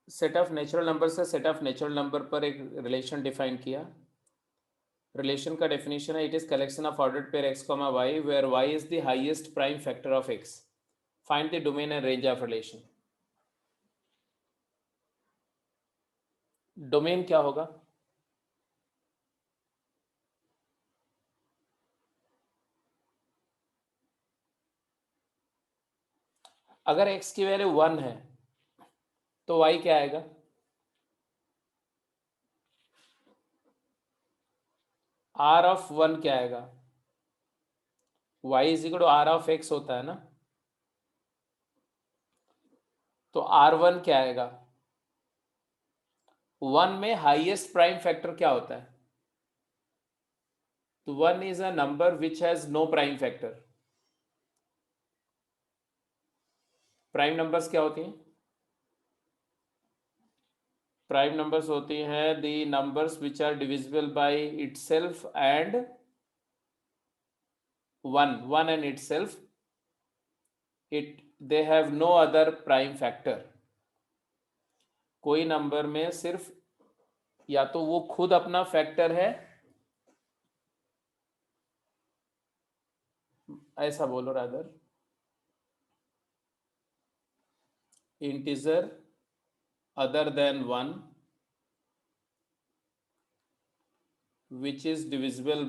Set of natural number से set of natural number पर एक रिलेशन डिफाइन किया। रिलेशन का डेफिनेशन है, it is collection of ordered pair x comma Y where Y is the highest prime factor of X. Find the domain and range of relation. Domain क्या होगा? अगर x की value 1 है तो y क्या आएगा? r ऑफ 1 क्या आएगा? y is equal to r of x होता है ना, तो r1 क्या आएगा? 1 में हाईएस्ट प्राइम फैक्टर क्या होता है? तो 1 is a number which has no prime factor. Prime numbers क्या होती हैं? प्राइम नंबर्स होती हैं the numbers which are divisible by itself and one and itself, it they have no other prime factor. कोई नंबर में सिर्फ या तो वो खुद अपना फैक्टर है, ऐसा बोलो rather, integer other than 1 which is divisible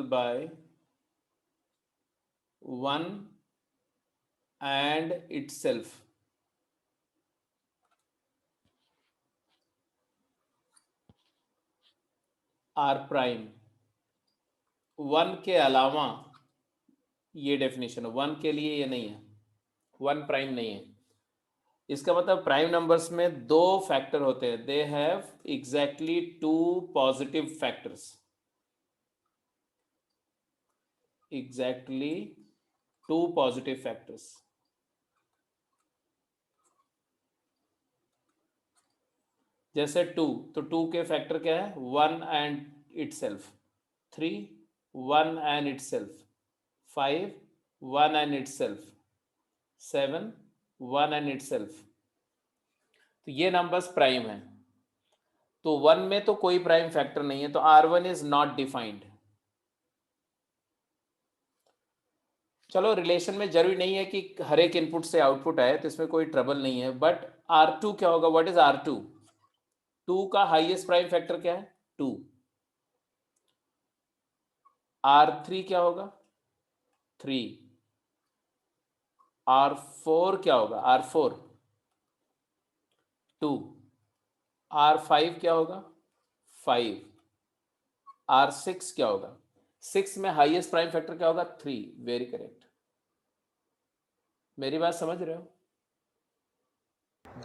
by 1 and itself। Are prime 1 के अलावा, ये डेफिनेशन है, 1 के लिए ये नहीं है, 1 प्राइम नहीं है। इसका मतलब प्राइम नंबर्स में दो फैक्टर होते हैं, they have exactly two positive factors, exactly two positive factors. जैसे 2, तो 2 के फैक्टर क्या है? 1 and itself, 3 1 and itself, 5 1 and itself, 7 1 and itself. तो ये नंबर्स प्राइम है। तो 1 में तो कोई प्राइम फैक्टर नहीं है, तो R1 इज नॉट डिफाइंड। चलो, रिलेशन में जरूरी नहीं है कि हर एक इनपुट से आउटपुट आए, तो इसमें कोई ट्रबल नहीं है। बट R2 क्या होगा? What is R2? 2 का हाईएस्ट प्राइम फैक्टर क्या है? 2। R3 क्या होगा? 3। R4 क्या होगा? R4 2। R5 क्या होगा? 5। R6 क्या होगा? 6 में हाईएस्ट प्राइम फैक्टर क्या होगा? 3। Very correct. मेरी बात समझ रहे हो?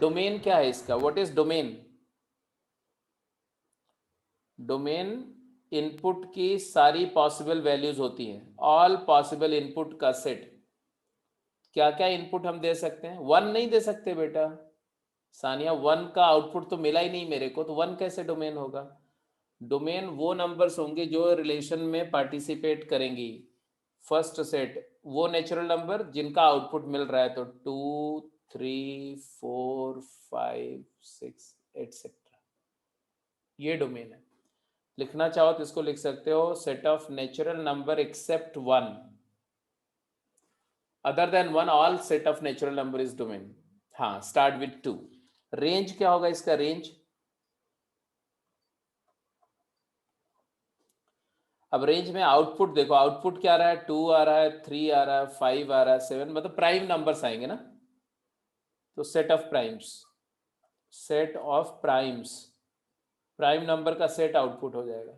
डोमेन क्या है इसका? What is domain? Domain input की सारी पॉसिबल वैल्यूज होती हैं, ऑल पॉसिबल इनपुट का सेट। क्या क्या इनपुट हम दे सकते हैं? 1 नहीं दे सकते बेटा। सानिया, 1 का आउटपुट तो मिला ही नहीं मेरे को, तो 1 कैसे डोमेन होगा? डोमेन वो नंबर्स होंगे जो रिलेशन में पार्टिसिपेट करेंगी। फर्स्ट सेट वो नेचुरल नंबर जिनका आउटपुट मिल रहा है, तो 2 3 4 5 6 एटसेट्रा, ये डोमेन है। लिखना चाहो तो इसको लिख सकते हो, set of natural number except 1, other than 1 all set of natural number is domain. हाँ, स्टार्ट विथ 2। रेंज क्या होगा इसका? रेंज, अब रेंज में आउटपुट देखो, आउटपुट क्या आ रहा है? 2 आ रहा है, 3 आ रहा है, 5 आ रहा है, 7, मतलब प्राइम नंबर्स आएंगे ना। तो set of primes, set of primes, prime number का सेट आउटपुट हो जाएगा।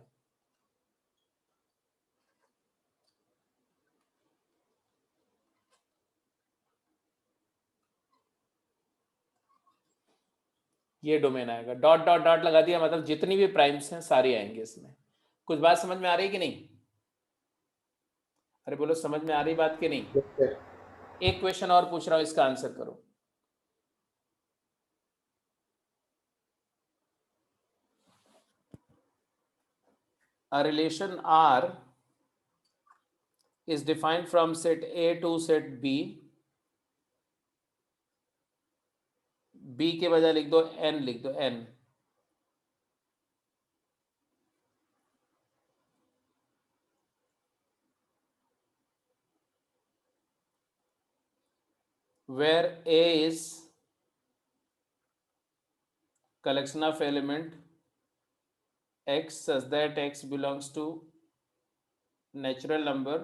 ये डोमेन आएगा। डॉट डॉट डॉट लगा दिया, मतलब जितनी भी प्राइम्स हैं सारी आएंगे इसमें। कुछ बात समझ में आ रही है कि नहीं? अरे बोलो, समझ में आ रही बात कि नहीं? Yes, sir. एक क्वेश्चन और पूछ रहा हूं, इसका आंसर करो। A relation R is defined from set A to set B B के बजाय लिख दो एन, लिख दो N. where A is collection of element x such that x belongs to natural number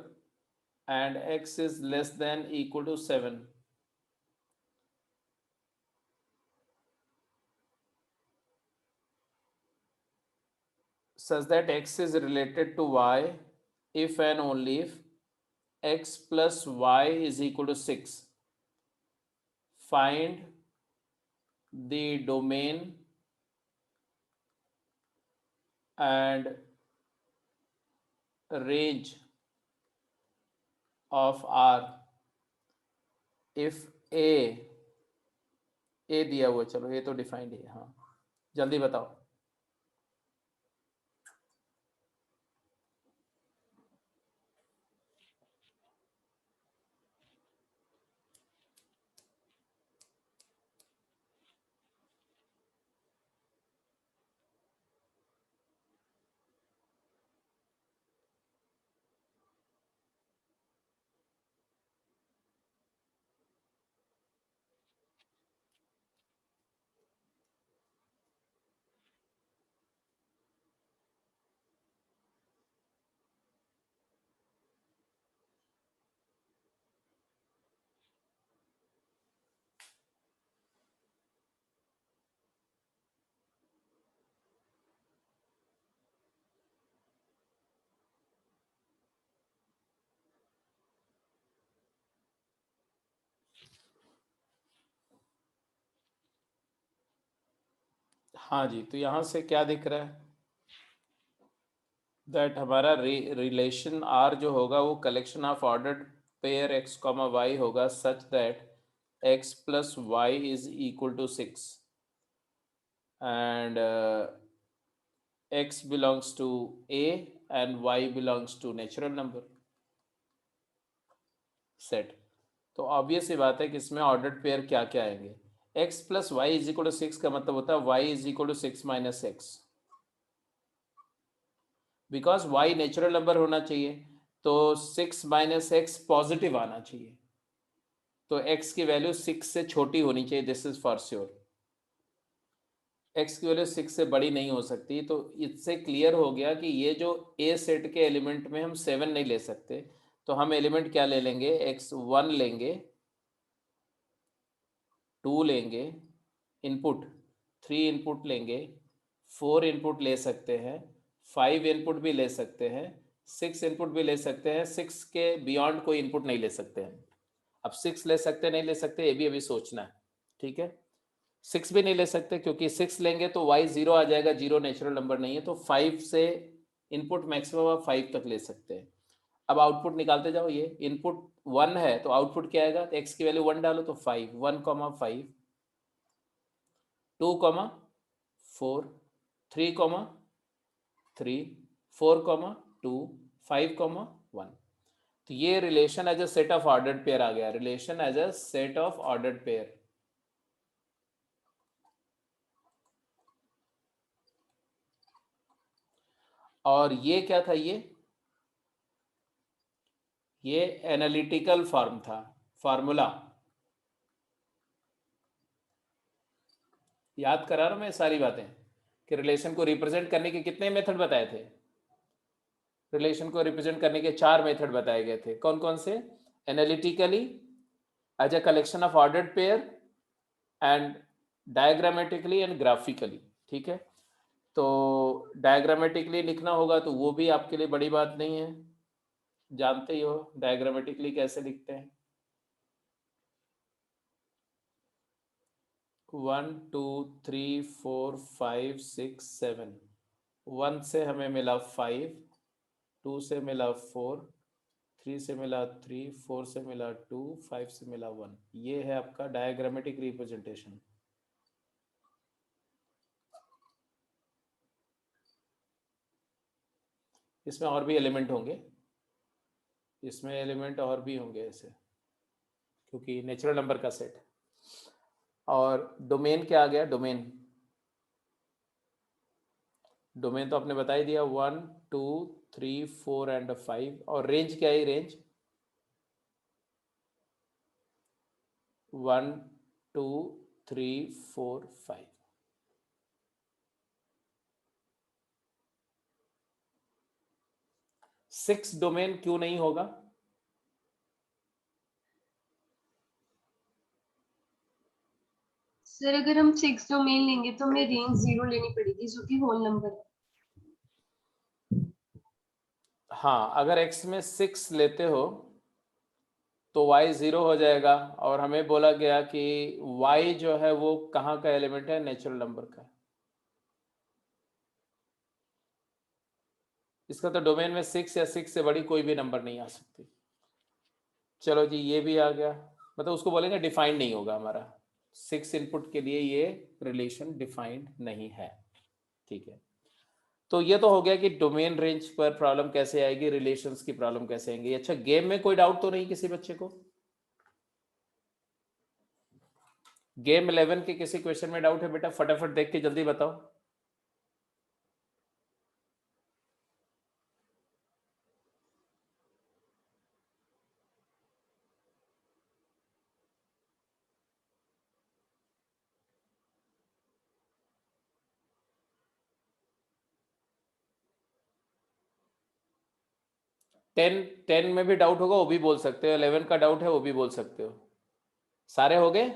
and x is less than equal to 7. Such that x is related to y if and only if x plus y is equal to 6. Find the domain and range of R if A दिया हुआ, चलो ये तो defined है। हाँ जल्दी बताओ। हाँ जी, तो यहाँ से क्या दिख रहा है? दैट हमारा रिलेशन आर जो होगा वो collection of ordered pair x comma y होगा such that x plus Y is equal to 6 and x belongs to A and y belongs to natural number set। तो ऑब्वियस सी बात है कि इसमें ऑर्डर्ड पेयर क्या क्या आएंगे। x plus Y is equal to 6 का मतलब होता है y is equal to 6 minus X, because y natural number होना चाहिए तो 6 माइनस एक्स पॉजिटिव आना चाहिए, तो x की वैल्यू 6 से छोटी होनी चाहिए, this is for sure. x की वैल्यू 6 से बड़ी नहीं हो सकती, तो इससे क्लियर हो गया कि ये जो a सेट के एलिमेंट में हम 7 नहीं ले सकते, तो हम एलिमेंट क्या ले लेंगे, x1 लेंगे, 2 लेंगे इनपुट, 3 इनपुट लेंगे, 4 इनपुट ले सकते हैं, 5 इनपुट भी ले सकते हैं, 6 इनपुट भी ले सकते हैं, 6 के बियॉन्ड कोई इनपुट नहीं ले सकते हैं। अब 6 ले सकते नहीं ले सकते ये भी अभी सोचना है, ठीक है। 6 भी नहीं ले सकते क्योंकि 6 लेंगे तो y 0 आ जाएगा, 0 नेचुरल नंबर नहीं है, तो 5 से इनपुट मैक्सिमम आप 5 तक ले सकते हैं। अब आउटपुट निकालते जाओ, ये इनपुट 1 है तो आउटपुट क्या आएगा, तो x की वैल्यू 1 डालो तो 5, 1,5, 2,4, 3,3, 4,2, 5,1। तो ये relation as a set of ordered pair आ गया, relation as a set of ordered pair. और ये क्या था, ये एनालिटिकल फॉर्म था, फार्मूला। याद करा रहा हूं मैं सारी बातें कि रिलेशन को रिप्रेजेंट करने के कितने मेथड बताए थे। रिलेशन को रिप्रेजेंट करने के 4 मेथड बताए गए थे, कौन कौन से, analytically, as a collection of ordered pair and diagrammatically and graphically, ठीक है। तो डायग्रामेटिकली लिखना होगा तो वो भी आपके लिए बड़ी बात नहीं है, जानते ही हो डायग्रामेटिकली कैसे लिखते हैं। 1 2 3 4 5 6 7, 1 से हमें मिला 5, 2 से मिला 4, 3 से मिला 3, 4 से मिला 2, 5 से मिला 1। ये है आपका डायग्रामेटिक रिप्रेजेंटेशन। इसमें और भी एलिमेंट होंगे, इसमें एलिमेंट और भी होंगे ऐसे, क्योंकि नेचुरल नंबर का सेट। और डोमेन क्या आ गया? डोमेन तो आपने बता ही दिया, 1 2 3 4 एंड 5। और रेंज क्या है? रेंज 1 2 3 4 5। 6 डोमेन क्यों नहीं होगा? सर अगर हम 6 डोमेन लेंगे तो हमें रेंज 0 लेनी पड़ेगी जो कि होल नंबर है। हाँ, अगर x में 6 लेते हो तो y 0 हो जाएगा, और हमें बोला गया कि y जो है वो कहाँ का एलिमेंट है? नेचुरल नंबर का। इसका तो डोमेन में 6 या 6 से बड़ी कोई भी नंबर नहीं आ सकती। चलो जी, ये भी आ गया। मतलब उसको बोलेंगे डिफाइंड नहीं होगा हमारा, 6 इनपुट के लिए ये रिलेशन डिफाइंड नहीं है। ठीक है, तो ये तो हो गया कि डोमेन रेंज पर प्रॉब्लम कैसे आएगी, रिलेशंस की प्रॉब्लम कैसे आएंगी। अच्छा, गेम में कोई डाउट तो नहीं किसी बच्चे को? गेम 11 के किसी क्वेश्चन में डाउट है बेटा? फटाफट देख के जल्दी बताओ। टेन में भी डाउट होगा वो भी बोल सकते हो, 11 का डाउट है वो भी बोल सकते हो। सारे हो गए?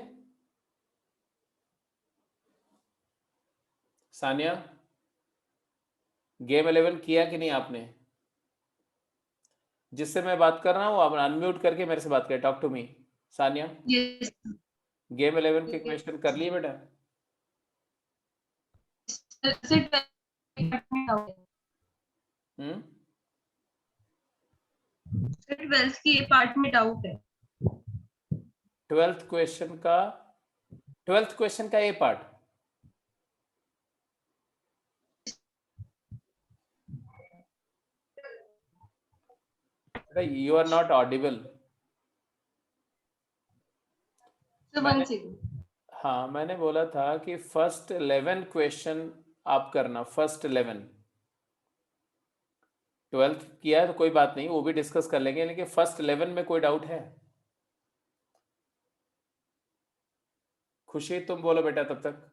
सानिया, गेम 11 किया कि नहीं आपने? जिससे मैं बात कर रहा हूँ आप अनम्यूट करके मेरे से बात करें। Talk to me. Sania, yes game 11 के क्वेश्चन कर लिए बेटा? सर। हम्म, सर 12th की पार्ट में डाउट है। 12th क्वेश्चन का ये part? You are not audible. Sir one मैंने सेकंड। हाँ, मैंने बोला था कि फर्स्ट 11 क्वेश्चन आप करना, फर्स्ट 11। 12th किया है तो कोई बात नहीं, वो भी डिस्कस कर लेंगे, लेकिन फर्स्ट 11 में कोई डाउट है? खुशी तुम बोलो बेटा तब तक।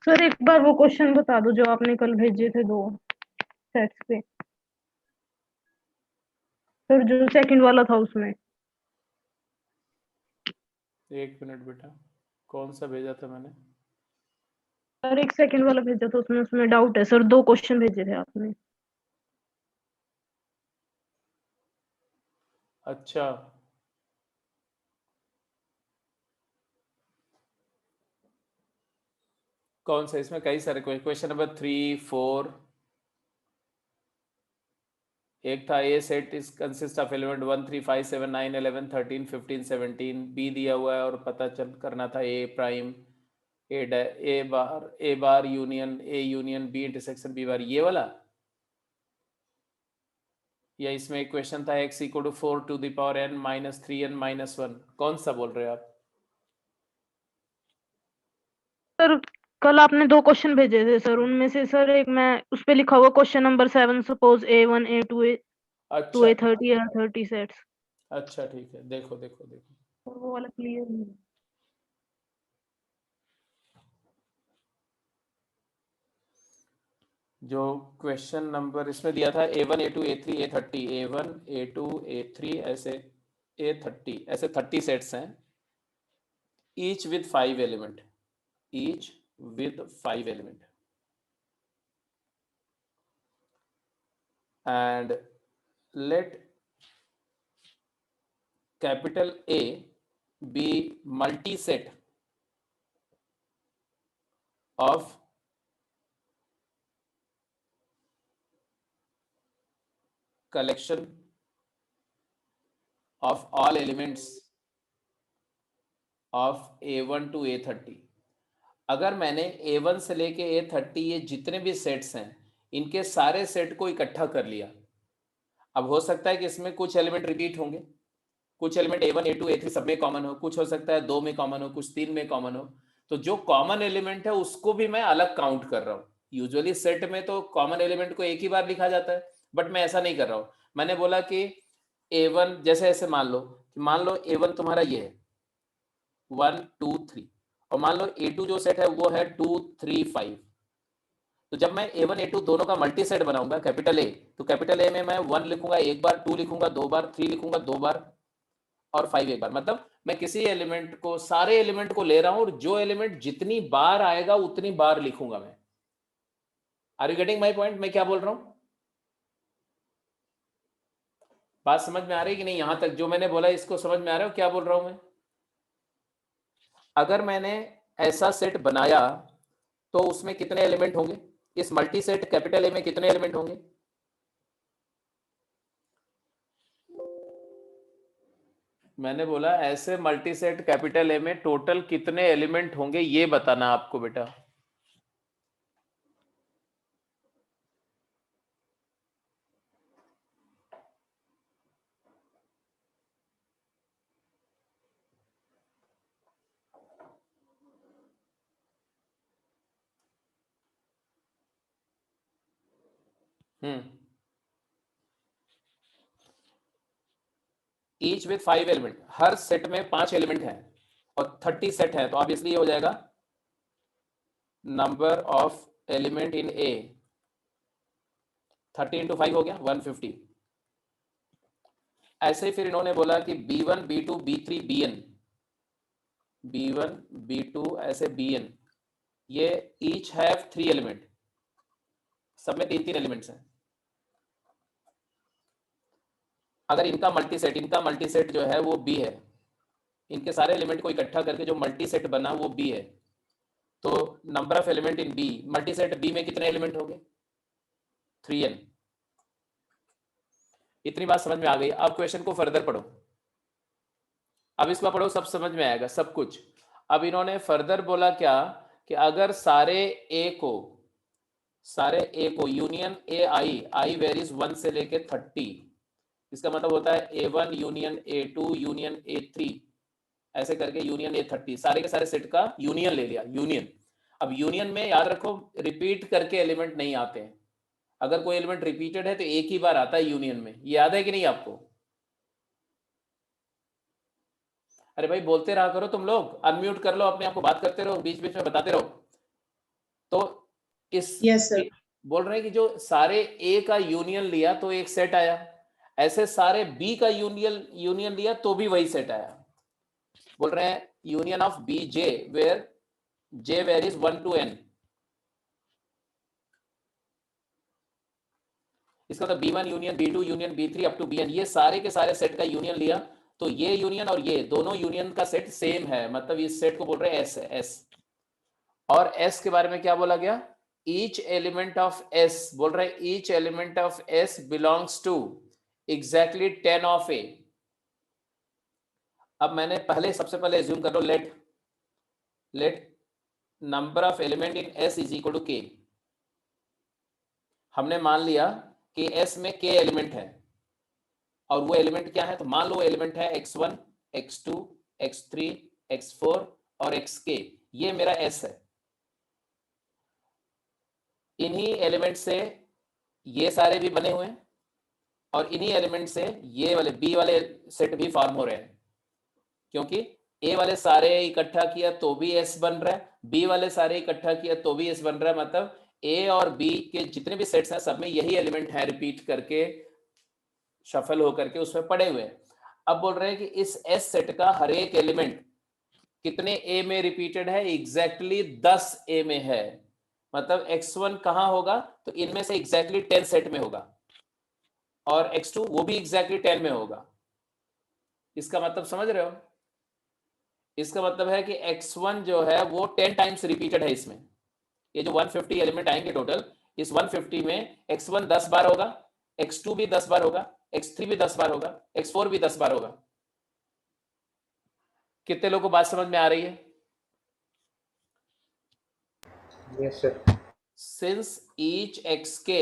सर एक बार वो क्वेश्चन बता दो जो आपने कल भेजे थे 2 सेट्स पे। सर जो सेकंड वाला था उसमें। एक मिनट बेटा, कौन सा भेजा था मैंने? सर एक सेकंड वाला भेजा था उसमें डाउट है सर, 2 क्वेश्चन भेजे थे आपने। अच्छा, कौन सा? इसमें कई सारे क्वेश्चन नंबर 3 4। एक था A set is consist of element 1 3 5 7 9 11 13 15 17। B दिया हुआ है और पता चल करना था A prime A bar union B intersection B bar, ये वाला। या इसमें एक क्वेश्चन था x equal to 4 to the power n minus 3n-1। कौन सा बोल रहे हो आप? सर कल आपने 2 क्वेश्चन भेजे थे सर, उनमें से सर एक मैं उस पे लिखा हुआ question number 7 suppose A1 A2 A2 अच्छा A30 या 30 सेट्स। अच्छा, ठीक है, देखो देखो देखो। वो वाला क्लियर नहीं। जो क्वेश्चन नंबर इसमें दिया था A1 A2 A3 A30, A1 A2 A3 ऐसे A30, ऐसे 30 सेट्स हैं, each with 5 element, each with 5 element. and let capital A be multiset of collection of all elements of A1 to A30। अगर मैंने A1 से लेके A30 ये जितने भी सेट्स हैं इनके सारे सेट को इकट्ठा कर लिया, अब हो सकता है कि इसमें कुछ एलिमेंट रिपीट होंगे, कुछ एलिमेंट A1 A2 A3 सब में कॉमन हो, कुछ हो सकता है 2 में कॉमन हो, कुछ 3 में कॉमन हो। तो जो कॉमन एलिमेंट है उसको भी मैं अलग काउंट कर रहा हूँ। यूजुअली सेट में तो कॉमन एलिमेंट को एक ही बार लिखा जाता है, बट मैं ऐसा नहीं कर रहा हूँ। मैंने बोला कि A1 जैसे ऐसे मान लो A1 तुम्हारा ये है 1 2 3, और मान लो A2 जो सेट है वो है 2 3 5। तो जब मैं A1 A2 दोनों का मल्टी सेट बनाऊंगा कैपिटल A, तो कैपिटल A में मैं 1 लिखूंगा एक बार, 2 लिखूंगा 2 बार, 3 लिखूंगा 2 बार, और 5 एक बार। मतलब मैं किसी एलिमेंट को, सारे एलिमेंट को ले रहा हूं, और जो एलिमेंट जितनी बार आएगा उतनी बार लिखूंगा मैं। Are you getting my point? मैं क्या बोल रहा हूं? बात समझ में आ रही है कि नहीं? यहां तक जो मैंने बोला इसको समझ में आ रहा है क्या बोल रहा हूं मैं? अगर मैंने ऐसा सेट बनाया तो उसमें कितने एलिमेंट होंगे? इस मल्टी सेट कैपिटल ए में कितने एलिमेंट होंगे? मैंने बोला ऐसे मल्टी सेट कैपिटल ए में टोटल कितने एलिमेंट होंगे ये बताना आपको बेटा। Each with 5 element, her set में 5 एलिमेंट हैं और 30 सेट है, तो ऑब्वियसली ये हो जाएगा number of element in A 30 into 5 हो गया 150। ऐसे ही फिर इन्होंने बोला कि B1 B2 B3 Bn, B1 B2 ऐसे Bn, ये ईच हैव 3 एलिमेंट, सब में 3 एलिमेंट्स हैं। अगर इनका मल्टी सेट जो है वो B है, इनके सारे एलिमेंट को इकट्ठा करके जो मल्टी सेट बना वो B है, तो number of element in B, multi set B में कितने एलिमेंट होंगे? 3n। इतनी बात समझ में आ गई? अब क्वेश्चन को फर्दर पढ़ो, अब इसको पढ़ो, सब समझ में आएगा सब कुछ। अब इन्होंने फर्दर बोला क्या कि अगर सारे ए को यूनियन आई वेरीज 1 से लेके 30, इसका मतलब होता है A1 union A2 union A3 ऐसे करके यूनियन A30, सारे के सारे सेट का यूनियन ले लिया, यूनियन। अब यूनियन में याद रखो रिपीट करके एलिमेंट नहीं आते हैं, अगर कोई एलिमेंट रिपीटेड है तो एक ही बार आता है यूनियन में, याद है कि नहीं आपको? अरे भाई बोलते रहा करो तुम लोग, अनम्यूट कर लो अपने आप को, बात करते रहो, बीच बीच में बताते रहो। तो इस यस सर। बोल रहे हैं कि जो सारे ए का यूनियन लिया तो एक सेट आया, ऐसे सारे बी का यूनियन लिया तो भी वही सेट आया। बोल रहे हैं union of B J where J varies 1 to n, इसका मतलब B1 union B2 union B3 up to Bn, ये सारे के सारे सेट का यूनियन लिया, तो ये यूनियन और ये दोनों यूनियन का सेट सेम है, मतलब इस सेट को बोल रहे हैं S है, S। और S के बारे में क्या बोला गया? ईच एलिमेंट ऑफ S, बोल रहे हैं each element of S belongs to exactly 10 of A। अब मैंने सबसे पहले एज्यूम कर लो, let number of element in S is equal to K। हमने मान लिया कि S में K एलिमेंट है, और वो एलिमेंट क्या है? तो मान लो एलिमेंट है x1 x2 x3 x4 और xk, ये मेरा S है। इन्हीं एलिमेंट से ये सारे भी बने हुए हैं, और इन्हीं एलिमेंट से ये वाले B वाले सेट भी फॉर्म हो रहे हैं, क्योंकि A वाले सारे इकट्ठा किया तो भी S बन रहा है, B वाले सारे इकट्ठा किया तो भी S बन रहा है, मतलब A और B के जितने भी सेट्स हैं सब में यही एलिमेंट है रिपीट करके, शफल होकर के उसमें पड़े हुए हैं। अब बोल रहे हैं कि इस S सेट का हर एक एलिमेंट कितने A में रिपीटेड है? एग्जैक्टली 10 A में है, मतलब x1 कहां होगा? तो इनमें से एग्जैक्टली 10 सेट में होगा, और x2 वो भी एग्जैक्टली 10 में होगा। इसका मतलब समझ रहे हो? इसका मतलब है कि x1 जो है वो 10 टाइम्स रिपीटेड है इसमें। ये जो 150 एलिमेंट आएंगे टोटल, इस 150 में x1 10 बार होगा, x2 भी 10 बार होगा, x3 भी 10 बार होगा, x4 भी 10 बार होगा। कितने लोगों को बात समझ में आ रही है? Yes, sir. Since each xk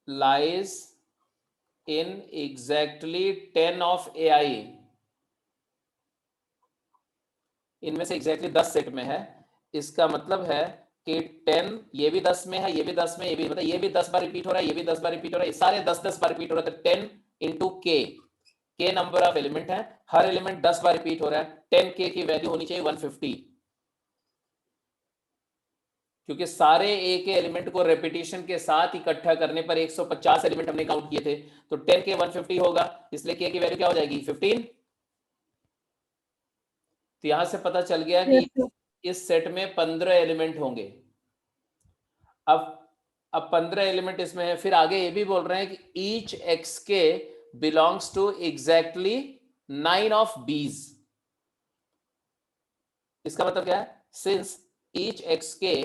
lies in exactly 10 of AI, इनमें से एग्जैक्टली 10 सेट में है। इसका मतलब है कि 10 ये भी 10 में है, ये भी 10 में, ये भी, मतलब ये भी 10 बार रिपीट हो रहा है, ये भी 10 बार रिपीट हो रहा है, सारे 10-10 बार रिपीट हो रहा है। तो 10 इंटू के नंबर ऑफ एलिमेंट है, हर एलिमेंट 10 बार रिपीट हो रहा है, 10k की वैल्यू होनी चाहिए 150, क्योंकि सारे ए के एलिमेंट को रेपिटेशन के साथ इकट्ठा करने पर 150 एलिमेंट हमने काउंट किए थे, तो 10k 150 होगा, इसलिए के की वैल्यू क्या हो जाएगी 15। तो यहां से पता चल गया कि इस सेट में 15 एलिमेंट होंगे। अब 15 एलिमेंट इसमें है, फिर आगे ये भी बोल रहे हैं कि each X K belongs to exactly 9 of Bs. इसका मतलब क्या है, since each X K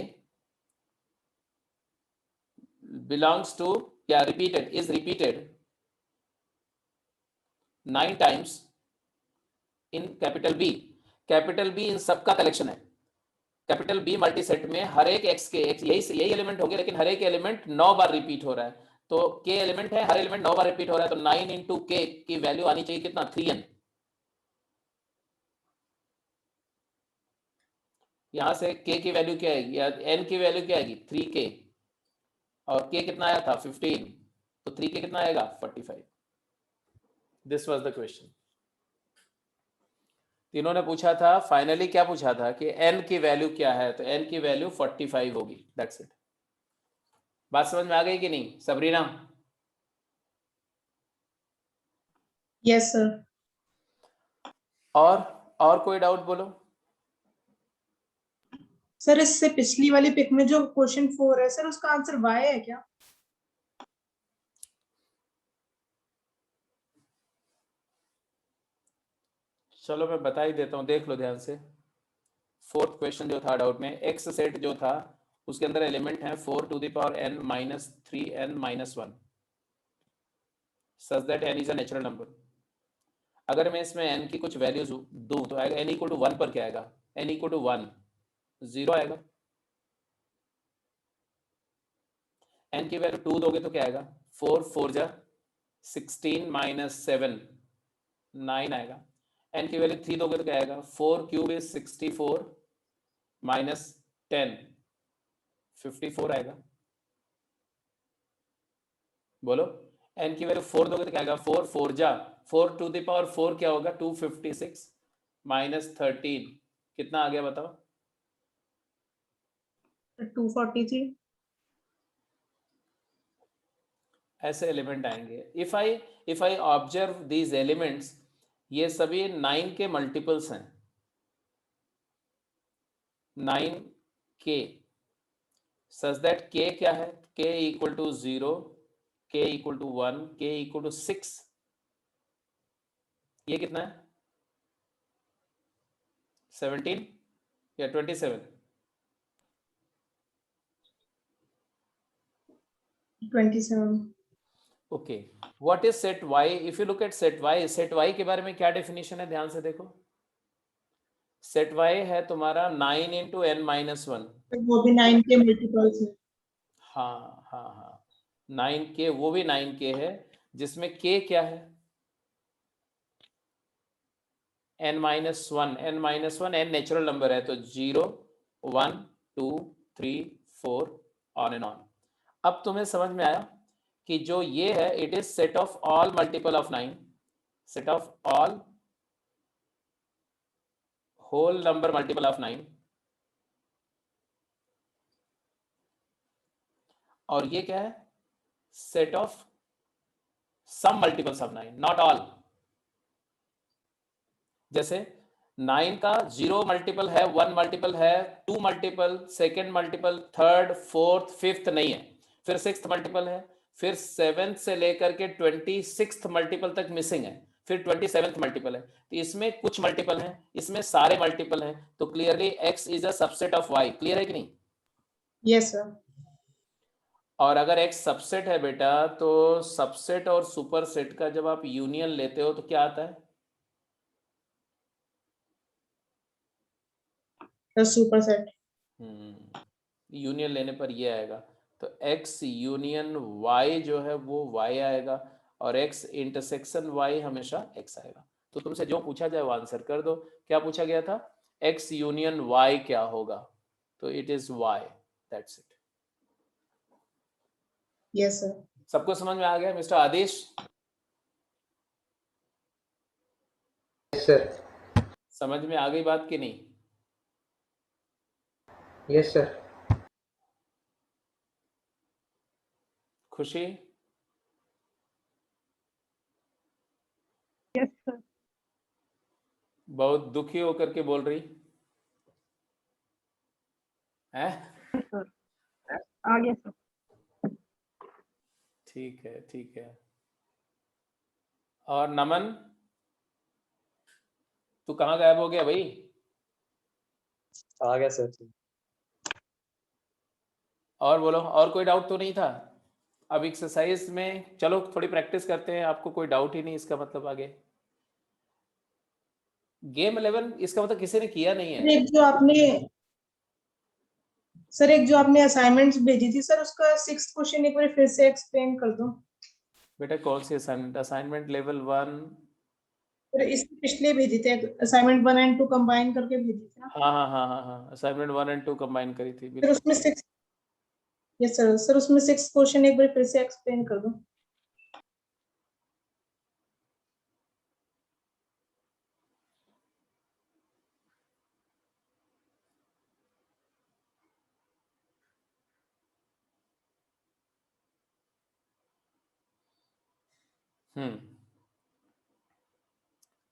belongs to या repeated is repeated 9 times in capital B. Capital B इन सबका कलेक्शन है, कैपिटल बी मल्टी सेट में हर एक एक्स के यही एलिमेंट होंगे, लेकिन हर एक एलिमेंट 9 बार रिपीट हो रहा है। तो के एलिमेंट है, हर एलिमेंट 9 बार रिपीट हो रहा है, तो 9 इंटू के की वैल्यू आनी चाहिए कितना 3n। यहां से के की वैल्यू क्या आएगी या एन की वैल्यू क्या आएगी 3k, और के कितना आया था 15, तो 3k कितना आएगा 45। This was the question. इन्होंने पूछा था फाइनली, क्या पूछा था कि n की वैल्यू क्या है, तो n की वैल्यू 45 होगी, दैट्स इट। बात समझ में आ गई कि नहीं सबरीना? Yes sir. और कोई डाउट बोलो। सर इससे पिछली वाली पिक में जो क्वेश्चन 4 है सर, उसका आंसर वाई है क्या? चलो मैं बता ही देता हूँ, देख लो ध्यान से। फोर्थ क्वेश्चन जो था डाउट में, एक्स सेट जो था उसके अंदर एलिमेंट है 4 to the power n minus 3n minus 1 such that n is a natural number। अगर मैं इसमें n की कुछ वैल्यूज दूं तो आएगा n equal to 1 पर क्या आएगा, n equal to 1 0 आएगा। n की वैल्यू 2 दोगे तो क्या आएगा 4 4 जा 16 minus 7 9 आएगा। n की वैल्यू 3 दोगे तो क्या आएगा 4 क्यूब इज 64 minus 10 54 आएगा। बोलो n की वैल्यू 4 दोगे तो क्या आएगा 4 4 जा 4 to the power 4 क्या होगा 256 minus 13 कितना आ गया बताओ 243। ऐसे एलिमेंट आएंगे। If I observe these elements, ये सभी 9 के मल्टीपल्स हैं, 9k सच दैट k क्या है, k equal to 0, k equal to 1, k equal to 6। ये कितना है 17 या 27? 27। Okay, what is set y? If you look at set y के बारे में क्या डेफिनेशन है, ध्यान से देखो। सेट y है तुम्हारा 9 इंटू n माइनस 1। वो भी 9 के मल्टीपल्स है। हाँ 9k, वो भी 9k है, जिसमें k क्या है n minus 1, n natural number है, तो 0 1 2 3 4 ऑन एंड ऑन। अब तुम्हें समझ में आया कि जो ये है it is set of all multiple of 9, set of all whole number multiple of 9, और ये क्या है set of some multiples of 9, not all. जैसे 9 का 0 मल्टीपल है, 1 मल्टीपल है, 2 multiple, second multiple, third, fourth, fifth नहीं है, फिर 6th मल्टीपल है, फिर 7th से लेकर के 26th मल्टीपल तक मिसिंग है, फिर 27th मल्टीपल है। तो इसमें कुछ मल्टीपल हैं, इसमें सारे मल्टीपल हैं, तो clearly x is a subset of y। Clear है कि नहीं? Yes sir. और अगर x सबसेट है बेटा, तो सबसेट और सुपर सेट का जब आप यूनियन लेते हो तो क्या आता है सुपर सेट। यूनियन लेने पर ये आएगा, तो x यूनियन y जो है वो y आएगा और x इंटरसेक्शन y हमेशा x आएगा। तो तुमसे जो पूछा जाए वो आंसर कर दो। क्या पूछा गया था? x यूनियन y क्या होगा? तो it is y, that's it. Yes sir. सबको समझ में आ गया? मिस्टर आदेश, यस सर। समझ में आ गई बात कि नहीं? Yes sir. खुशी, यस सर। बहुत दुखी होकर के बोल रही है? सर आ गया सर। ठीक है, ठीक है। और नमन, तू कहाँ गायब हो गया भाई? आ गया सर। और बोलो, और कोई डाउट तो नहीं था? अब एक्सरसाइज में चलो थोड़ी प्रैक्टिस करते हैं। आपको कोई डाउट ही नहीं, इसका मतलब आगे गेम 11 इसका मतलब किसी ने किया नहीं है। एक जो आपने सर एक जो आपने असाइनमेंट्स भेजी थी सर, उसका 6th क्वेश्चन एक बार फिर से एक्सप्लेन कर दो। बेटा कौन सी असाइनमेंट? Assignment level 1। सर इससे पिछले भेजे थे, असाइनमेंट 1 and 2 कंबाइन करके भेजी थी ना हाँ हाँ हाँ हाँ हाँ, असाइनमेंट 1 और 2 कंबाइन करी थी, सर, बिल्कुल। उसमें 6। यस सर, सर उसमें 6th क्वेश्चन एक बार फिर से एक्सप्लेन कर दो।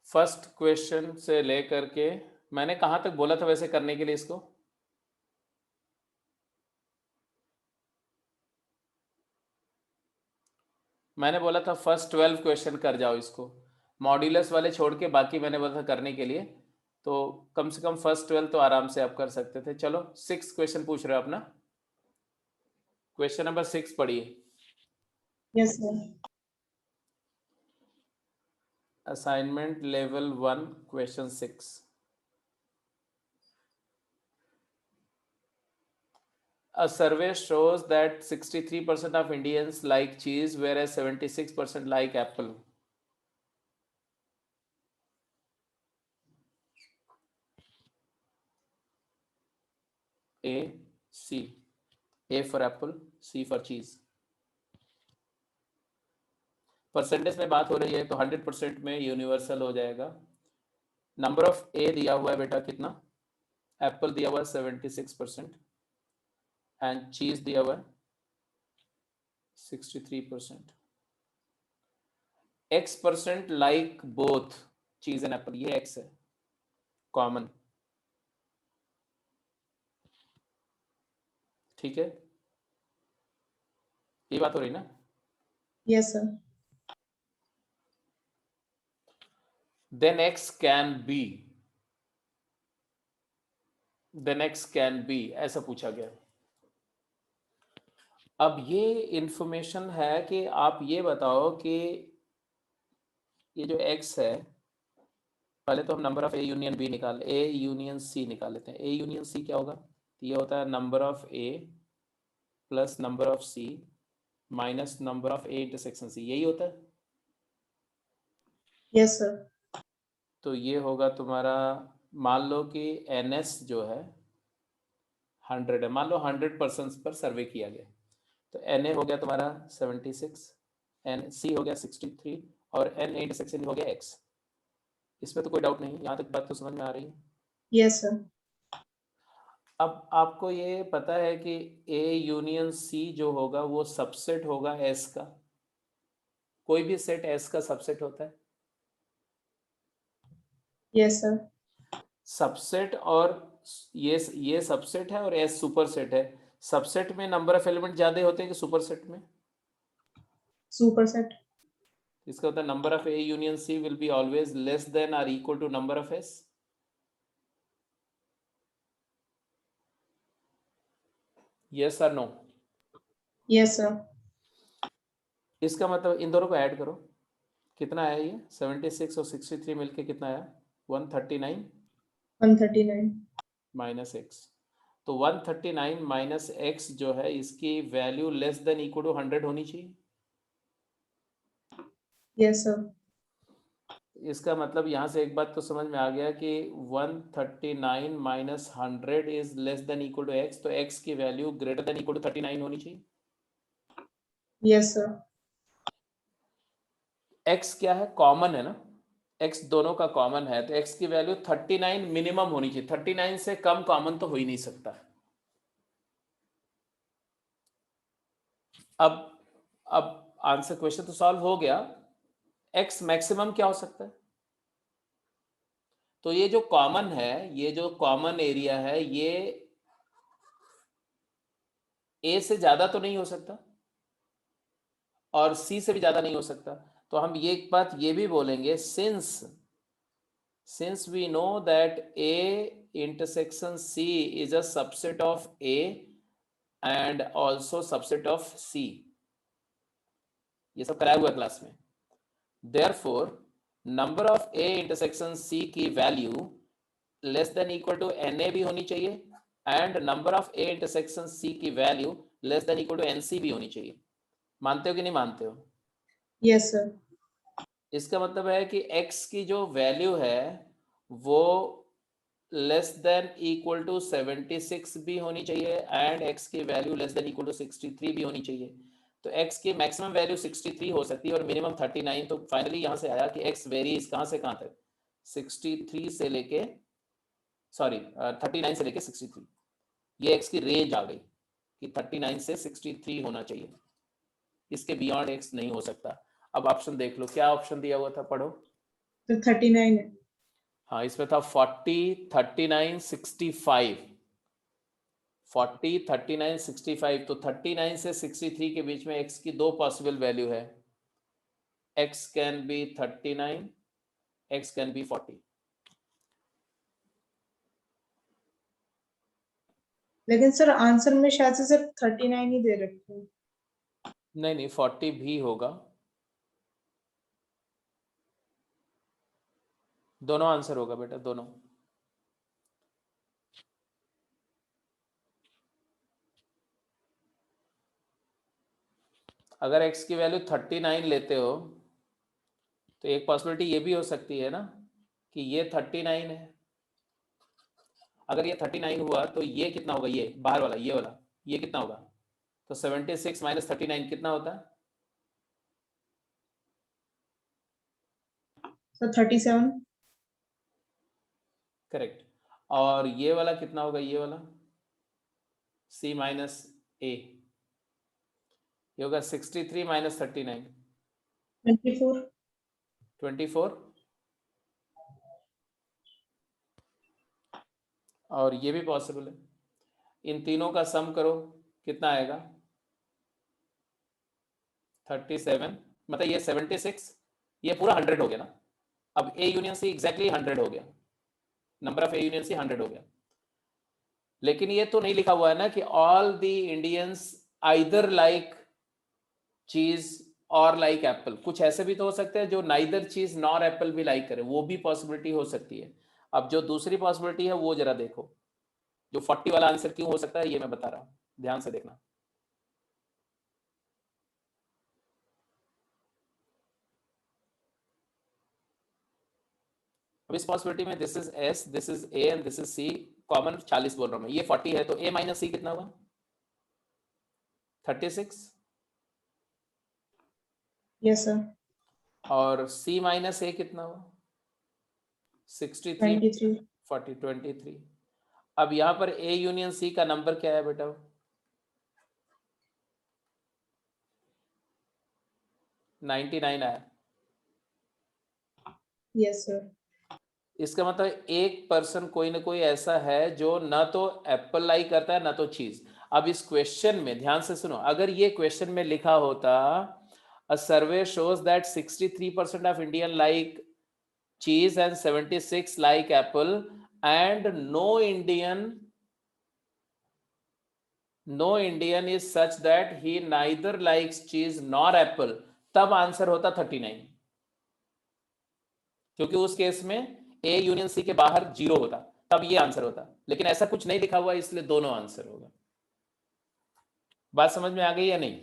फर्स्ट क्वेश्चन से लेकर के मैंने कहाँ तक बोला था वैसे करने के लिए इसको? मैंने बोला था फर्स्ट 12 क्वेश्चन कर जाओ इसको, मॉड्यूलस वाले छोड़ के बाकी मैंने बोला था करने के लिए। तो कम से कम फर्स्ट 12 तो आराम से आप कर सकते थे। चलो 6 क्वेश्चन पूछ रहे हो अपना। क्वेश्चन नंबर 6 पढ़िए। Yes sir. Assignment level 1 question 6। A survey shows that 63% of Indians like cheese, whereas 76% like apple. A, C. A for apple, C for cheese. Percentage में बात हो रही है तो 100% में यूनिवर्सल हो जाएगा। नंबर ऑफ ए दिया हुआ है बेटा कितना? एप्पल दिया हुआ है 76% एंड चीज दिया हुआ है 63%। X% लाइक बोथ चीज एंड एप्पल, ये X है कॉमन, ठीक है? ये बात हो रही ना? Yes sir. then x can be, then x can be ऐसा पूछा गया। अब ये इंफॉर्मेशन है कि आप ये बताओ कि ये जो x है, पहले तो हम number of A union B निकाल, ए यूनियन सी निकाल लेते हैं। ए यूनियन सी क्या होगा? ये होता है number of A plus number of C minus number of A intersection C, यही होता है। Yes sir. तो ये होगा तुम्हारा, मान लो कि NS जो है 100 है, मान लो 100% पर सर्वे किया गया, तो Na हो गया तुम्हारा 76, NC हो गया 63 और N इंटरसेक्शन हो गया X। इसमें तो कोई डाउट नहीं, यहाँ तक बात तो समझ में आ रही है? Yes sir. अब आपको ये पता है कि A यूनियन C जो होगा वो सबसेट होगा S का। कोई भी सेट S का सबसेट होता है। Yes sir. सबसेट, और ये सबसेट है और S सुपरसेट है। सबसेट में नंबर ऑफ एलिमेंट ज्यादा होते हैं कि सुपरसेट में? सुपरसेट। इसका होता है number of A union C will be always less than और equal to number of S। Yes और नो? Yes sir. इसका मतलब इन दोनों को ऐड करो, कितना आया ये? 76 और 63 मिलके कितना आया? 139 139 माइनस एक्स। तो 139 माइनस एक्स जो है इसकी value less than equal to 100 होनी चाहिए। Yes sir. इसका मतलब यहाँ से एक बात तो समझ में आ गया कि 139 minus 100 is less than equal to X, तो एक्स की value greater than equal to 39 होनी चाहिए। Yes sir. एक्स क्या है, कॉमन है ना, एक्स दोनों का कॉमन है, तो एक्स की वैल्यू 39 मिनिमम होनी चाहिए, 39 से कम कॉमन तो हो ही नहीं सकता। अब आंसर क्वेश्चन तो सॉल्व हो गया। एक्स मैक्सिमम क्या हो सकता है, तो ये जो कॉमन है, ये जो कॉमन एरिया है, ये ए से ज्यादा तो नहीं हो सकता और सी से भी ज्यादा नहीं हो सकता। तो हम ये एक बात ये भी बोलेंगे, since we know that A intersection C is a subset of A and also subset of C, ये सब कराया हुआ क्लास में, therefore number of A intersection C की value less than equal to NA भी होनी चाहिए and number of A intersection C की value less than equal to NC भी होनी चाहिए। मानते हो कि नहीं मानते हो? Yes sir. इसका मतलब है कि x की जो वैल्यू है वो लेस देन इक्वल टू 76 भी होनी चाहिए एंड x की value less than equal to 63 भी होनी चाहिए। तो x की मैक्सिमम वैल्यू 63 हो सकती है और मिनिमम 39। तो फाइनली यहां से आया कि x वेरीज कहां से कहां तक, 63 से लेके 39 से लेके 63, ये x की रेंज आ गई कि 39 से 63 होना चाहिए, इसके बियॉन्ड x नहीं हो सकता। अब ऑप्शन देख लो, क्या ऑप्शन दिया हुआ था, पढ़ो। तो 39 है। हाँ, इसमें था 40, 39, 65, 40, 39, 65। तो 39 से 63 के बीच में x की दो पॉसिबल वैल्यू है, x can be 39, x can be 40। लेकिन सर आंसर में शायद से सिर्फ 39 ही दे रखे हैं। नहीं 40 भी होगा, दोनों आंसर होगा बेटा, दोनों। अगर x की वैल्यू 39 लेते हो तो एक पॉसिबिलिटी ये भी हो सकती है ना कि ये 39 है। अगर ये 39 हुआ तो ये कितना होगा, ये बाहर वाला, ये वाला, ये कितना होगा, तो 76 माइनस 39 कितना होता है, सर 37। करेक्ट। और ये वाला कितना होगा, ये वाला c माइनस a, ये होगा 63 माइनस 39, 24। 24। और ये भी पॉसिबल है, इन तीनों का सम करो कितना आएगा, 37, मतलब ये 76, ये पूरा 100 हो गया ना। अब A यूनियन C एग्जैक्टली 100 हो गया, number of A union C 100 हो गया। लेकिन ये तो नहीं लिखा हुआ है ना कि all the Indians either like चीज और लाइक एप्पल, कुछ ऐसे भी तो हो सकते हैं जो नाइदर चीज नॉर एप्पल भी लाइक करे, वो भी पॉसिबिलिटी हो सकती है। अब जो दूसरी पॉसिबिलिटी है वो जरा देखो, जो 40 वाला आंसर क्यों हो सकता है ये मैं बता रहा हूं, ध्यान से देखना। अब इस पॉसिबिलिटी में this is S, this is A and this is C, common 40 बोल रहा हूं मैं, ये 40 है, तो A माइनस C कितना होगा, 36, यस सर। और C माइनस A कितना हुआ, 63, 23। 40, 23। अब यहां पर A यूनियन C का नंबर क्या है बेटा, 99 आया। Yes sir. इसका मतलब एक पर्सन कोई ना कोई ऐसा है जो ना तो एप्पल लाइक करता है ना तो चीज। अब इस क्वेश्चन में ध्यान से सुनो, अगर ये क्वेश्चन में लिखा होता a survey shows that 63% of Indian like cheese and 76 like apple and no Indian is such that he neither likes cheese nor apple, तब आंसर होता 39, क्योंकि उस केस में A यूनियन C के बाहर 0 होता, तब ये आंसर होता, लेकिन ऐसा कुछ नहीं लिखा हुआ इसलिए दोनों आंसर होगा। बात समझ में आ गई या नहीं?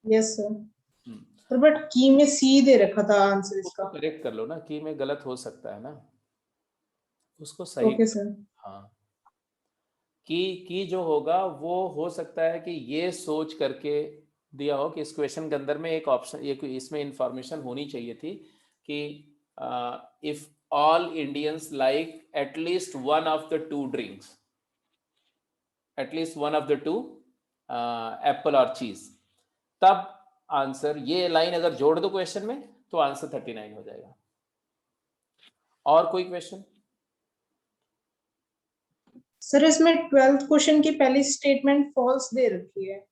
यस सर, बट की में सी दे रखा था आंसर उसको इसका। करेक्ट कर लो ना, की में गलत हो सकता है ना, उसको सही ओके सर। हाँ, की जो होगा वो हो सकता है कि ये सोच करके दिया हो कि इस क्वेश्चन के अंदर में एक ऑप्शन, ये इसमें इंफॉर्मेशन होनी चाहिए थी कि if all Indians like at least one of the two drinks, at least one of the two Apple और चीज, तब आंसर, ये लाइन अगर जोड़ दो क्वेश्चन में तो आंसर 39 हो जाएगा। और कोई क्वेश्चन? सर इसमें 12th क्वेश्चन की पहली स्टेटमेंट फॉल्स दे रखी है।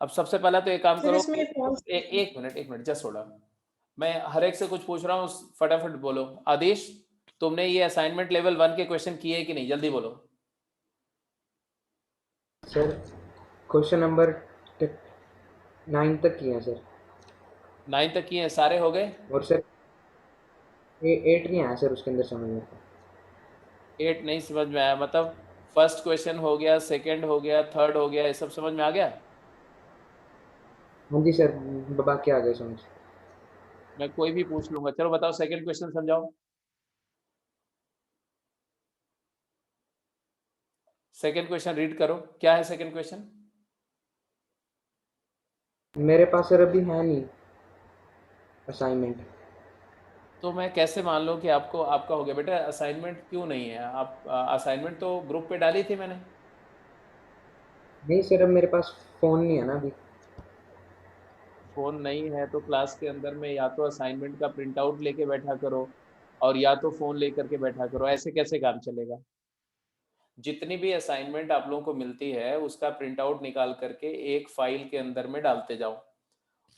अब सबसे पहला तो एक काम सर करो, इसमें false- एक मिनट जस्ट थोड़ा, मैं हर एक से कुछ पूछ रहा हूँ, फटाफट बोलो। आदेश, तुमने ये असाइनमेंट लेवल 1 के क्वेश्चन किए कि नहीं, जल्दी बोलो। सर क्वेश्चन नंबर 9 तक किए हैं सर। 9 तक किए हैं, सारे हो गए? और सर 8 नहीं आया सर उसके अंदर समझ में। 8 नहीं समझ में आया, मतलब फर्स्ट क्वेश्चन हो गया, सेकंड हो गया, थर्ड हो गया, ये सब समझ में आ गया? हाँ जी सर, बाकी आ गए समझ। मैं कोई भी पूछ लूंगा, चलो बताओ सेकंड क्वेश्चन समझाओ। सेकंड क्वेश्चन रीड करो, क्या है सेकंड क्वेश्चन? मेरे पास सर अभी है नहीं असाइनमेंट। तो मैं कैसे मान लूं कि आपको आपका हो गया? बेटा असाइनमेंट क्यों नहीं है? आप असाइनमेंट तो ग्रुप पे डाली थी मैंने। नहीं सर, अब मेरे पास फ़ोन नहीं है ना अभी। फोन नहीं है तो क्लास के अंदर में या तो असाइनमेंट का प्रिंट आउट लेके बैठा करो, और या तो फोन लेकर के बैठा करो, ऐसे कैसे काम चलेगा? जितनी भी असाइनमेंट आप लोगों को मिलती है उसका प्रिंट आउट निकाल करके एक फाइल के अंदर में डालते जाओ।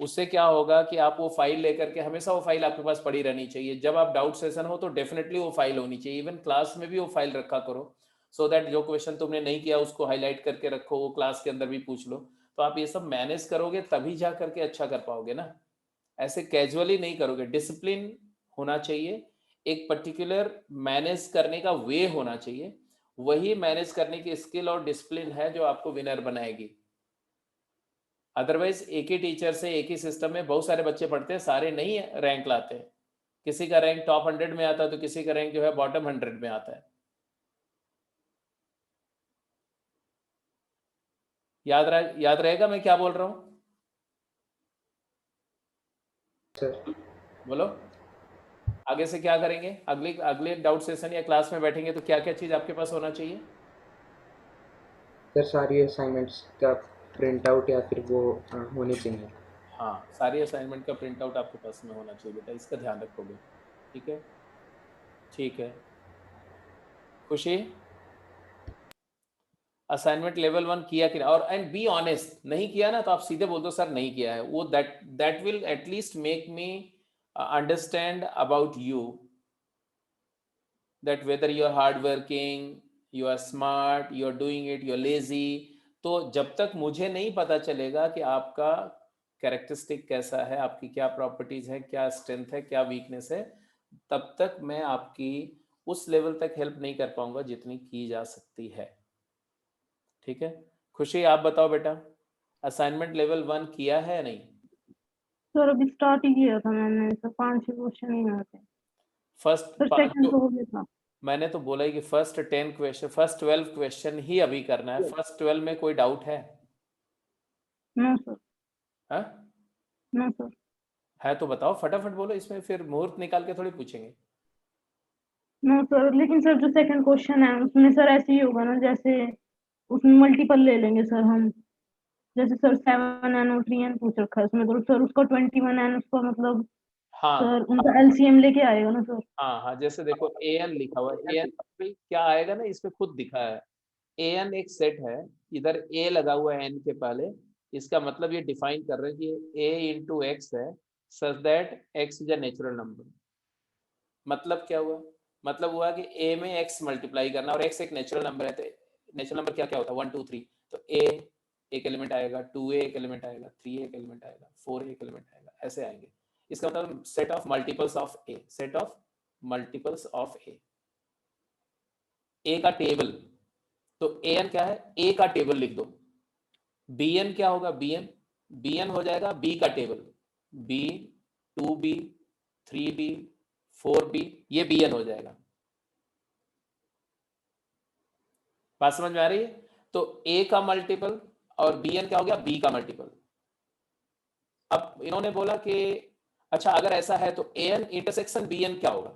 उससे क्या होगा कि आप वो फाइल लेकर के, हमेशा वो फाइल आपके पास पड़ी रहनी चाहिए, जब आप डाउट सेशन हो तो डेफिनेटली वो फाइल होनी चाहिए, इवन क्लास में भी वो फाइल रखा करो, सो दैट जो क्वेश्चन तुमने नहीं किया उसको हाईलाइट करके रखो, वो क्लास के अंदर भी पूछ लो। तो आप ये सब मैनेज करोगे तभी जा करके अच्छा कर पाओगे ना, ऐसे कैजुअली नहीं करोगे। डिसिप्लिन होना चाहिए, एक पर्टिकुलर मैनेज करने का वे होना चाहिए, वही मैनेज करने की स्किल और डिसिप्लिन है जो आपको विनर बनाएगी। अदरवाइज एक ही टीचर से एक ही सिस्टम में बहुत सारे बच्चे पढ़ते हैं, सारे नहीं रैंक लाते हैं, किसी का रैंक टॉप 100 में आता है तो किसी का रैंक जो है बॉटम 100 में आता है। याद रहेगा मैं क्या बोल रहा हूँ? सर बोलो, आगे से क्या करेंगे? अगले डाउट सेशन या क्लास में बैठेंगे तो क्या क्या चीज आपके पास होना चाहिए? सर सारी असाइनमेंट्स का प्रिंट आउट या फिर वो होनी चाहिए। हाँ, सारी असाइनमेंट का प्रिंट आउट आपके पास में होना चाहिए बेटा, इसका ध्यान रखोगे। ठीक है, ठीक है। खुशी, असाइनमेंट लेवल 1 किया कि नहीं? और एंड बी ऑनेस्ट, नहीं किया ना तो आप सीधे बोल दो सर नहीं किया है, वो that will at least make me understand about you, that whether you are hard working, you are smart, you are doing it, you are lazy। तो जब तक मुझे नहीं पता चलेगा कि आपका कैरेक्टरिस्टिक कैसा है, आपकी क्या प्रॉपर्टीज है, क्या स्ट्रेंथ है, क्या वीकनेस है, तब तक मैं आपकी उस लेवल तक हेल्प नहीं कर पाऊंगा जितनी की जा सकती है। ठीक है, खुशी आप बताओ बेटा, असाइनमेंट लेवल 1 किया है या नहीं? सर अभी स्टार्ट ही किया था मैंने, सर 5-6 क्वेश्चन ही आते। फर्स्ट सर सेकंड तो हो गया था। मैंने तो बोला ही कि फर्स्ट 10 क्वेश्चन, फर्स्ट 12 क्वेश्चन ही अभी करना है। फर्स्ट 12 में कोई डाउट है? No sir. हाँ? No sir. है तो बताओ, फटाफट बोलो, इसमें फिर मुहूर्त निकाल के थोड़ी पूछेंगे। नो सर, लेकिन सर जो सेकंड क्वेश्चन है उसमें सर ऐसे ही होगा ना, जैसे उसमें मल्टीपल ले लेंगे सर हम, जैसे सर 7n और 3n पूछ रखा है उसमें, तो सर उसका 21n, उसका मतलब हाँ सर उनका एलसीएम लेके आएगा ना सर। हाँ हाँ, जैसे देखो an लिखा हुआ है, an पे क्या आएगा ना, इसमें खुद दिखा है, an एक सेट है, इधर a लगा हुआ है n के पहले, इसका मतलब ये डिफाइन कर रहे हैं कि a इंटू एक्स है, such that x is a natural number. मतलब क्या हुआ? मतलब हुआ कि a में x मल्टीप्लाई करना, और x एक नेचुरल नंबर है, तो नेचुरल नंबर क्या क्या होता है? 1 2 3, तो a एक एलिमेंट आएगा, 2a एक एलिमेंट आएगा, 3a एक एलिमेंट आएगा, 4a एक एलिमेंट आएगा, ऐसे आएंगे। इसका मतलब set of multiples of a, set of multiples of a। ए का टेबल, तो an क्या है, ए का टेबल लिख दो। bn क्या होगा, bn हो जाएगा बी का table, b 2b 3b 4b, ये bn हो जाएगा। बात समझ में आ रही है? तो a का मल्टीपल और bn क्या हो गया, b का मल्टीपल। अब इन्होंने बोला कि अच्छा अगर ऐसा है तो an इंटरसेक्शन bn क्या होगा,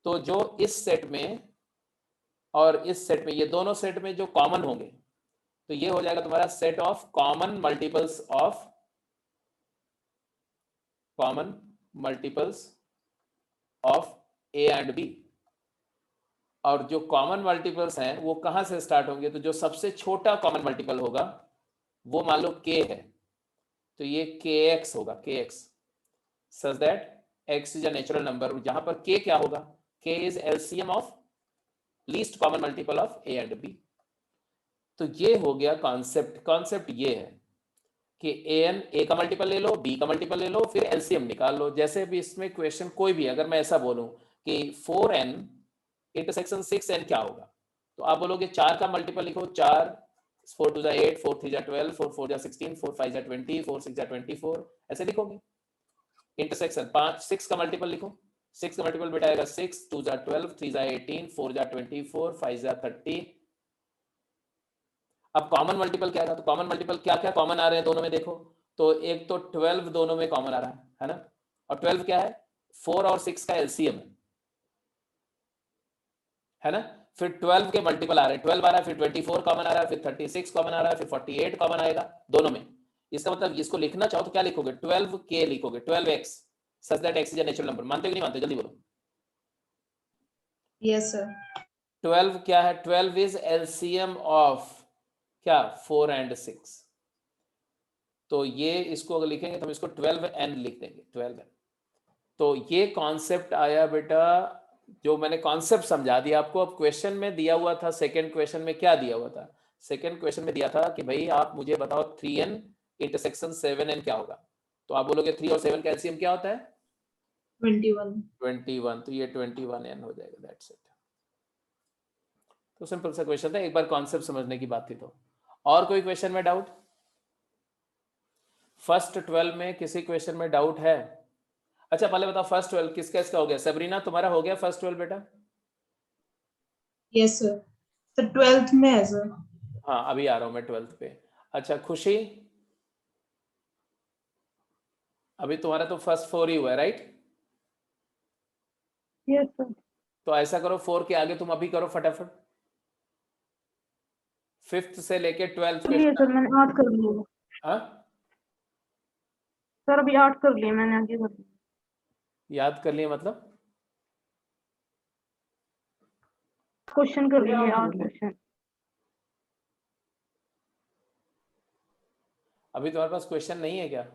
तो जो इस सेट में और इस सेट में, ये दोनों सेट में जो कॉमन होंगे, तो ये हो जाएगा तुम्हारा set of common multiples of A and B. और जो कॉमन मल्टीपल्स हैं वो कहां से स्टार्ट होंगे, तो जो सबसे छोटा कॉमन मल्टीपल होगा वो मान लो k है, तो ये kx होगा, kx such that x is a natural number, जहां पर k क्या होगा, k is LCM of least common multiple of a and b। तो ये हो गया कॉन्सेप्ट ये है कि an a का मल्टीपल ले लो, b का मल्टीपल ले लो, फिर एलसीएम निकाल लो। जैसे भी इसमें क्वेश्चन कोई भी, अगर मैं ऐसा बोलूं कि 4n इंटरसेक्शन 6n क्या होगा, तो आप बोलोगे 4 का मल्टीपल लिखो, 4 4 2 8 4 3 12 4 4 16 4 5 20 4 6 24, ऐसे लिखोगे। इंटरसेक्शन 6 का मल्टीपल लिखो, 6 का मल्टीपल बेटा आएगा 6 2 12 3 18 4 24 5 30। अब कॉमन मल्टीपल क्या आएगा, तो कॉमन मल्टीपल क्या क्या कॉमन आ रहे हैं दोनों में, देखो तो एक तो 12 दोनों में कॉमन आ रहा है ना, और 12 क्या है, 4 और 6 का एलसीएम है ना। फिर 12 के मल्टीपल आ रहे हैं, 12 आ रहा है, फिर 24 कॉमन आ रहा है, फिर 36 कॉमन आ रहा है, फिर 48 कॉमन आएगा दोनों में। इसका मतलब इसको लिखना चाहो तो क्या लिखोगे, 12k लिखोगे, 12x such that x is a natural number. मानते हो कि नहीं मानते, जल्दी बोलो। Yes sir. 12 क्या है, 12 इज एलसीएम ऑफ क्या, 4 एंड 6। तो ये इसको अगर लिखेंगे तो हम इसको 12n लिख देंगे, 12n। तो ये कॉन्सेप्ट आया बेटा, जो मैंने कॉन्सेप्ट समझा दिया आपको। अब क्वेश्चन में दिया हुआ था, सेकंड क्वेश्चन में क्या दिया हुआ था, सेकंड क्वेश्चन में दिया था कि भाई आप मुझे बताओ 3n इंटरसेक्शन 7n क्या होगा, तो आप बोलोगे 3 और 7 का एलसीएम क्या होता है, 21। तो ये 21n हो जाएगा, दैट्स इट। तो सिंपल सा क्वेश्चन था, एक बार कॉन्सेप्ट समझने की बात थी। तो और कोई क्वेश्चन में डाउट, फर्स्ट 12 में किसी क्वेश्चन में डाउट है? अच्छा पहले बताओ फर्स्ट 12 किसका इसका हो गया, सबरीना तुम्हारा हो गया फर्स्ट 12 बेटा? यस सर, तो 12th में है सर। हाँ अभी आ रहा हूं मैं 12th पे। अच्छा खुशी, अभी तुम्हारा तो फर्स्ट 4 ही हुआ है राइट? Yes sir. तो ऐसा करो 4 के आगे तुम अभी करो फटाफट, 5th से लेके 12th कर लिए सर, मैंने 8 कर लिए। हाँ सर अभी 8 कर लिए मैंने, आगे कर लिए। याद कर लिए मतलब? क्वेश्चन कर लिए 8 क्वेश्चन। अभी तुम्हारे पास क्वेश्चन नहीं है क्या?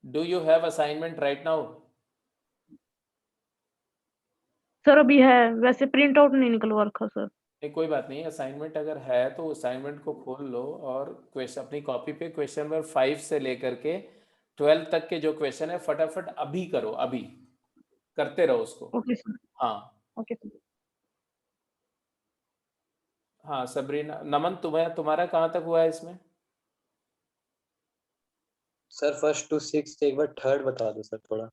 Do you have assignment right now? Sir अभी है, वैसे प्रिंट आउट नहीं निकलवा रखा सर। नहीं कोई बात नहीं, असाइनमेंट अगर है तो असाइनमेंट को खोल लो और क्वेश्चन अपनी कॉपी पे क्वेश्चन नंबर 5 से लेकर के 12 तक के जो क्वेश्चन है फटाफट अभी करो, अभी करते रहो उसको। Okay sir. हाँ ओके सर। हाँ सबरीना, नमन तुम्हारा कहाँ तक हुआ है इसमें? सर फर्स्ट टू 6 एक बार थर्ड बता दो सर थोड़ा।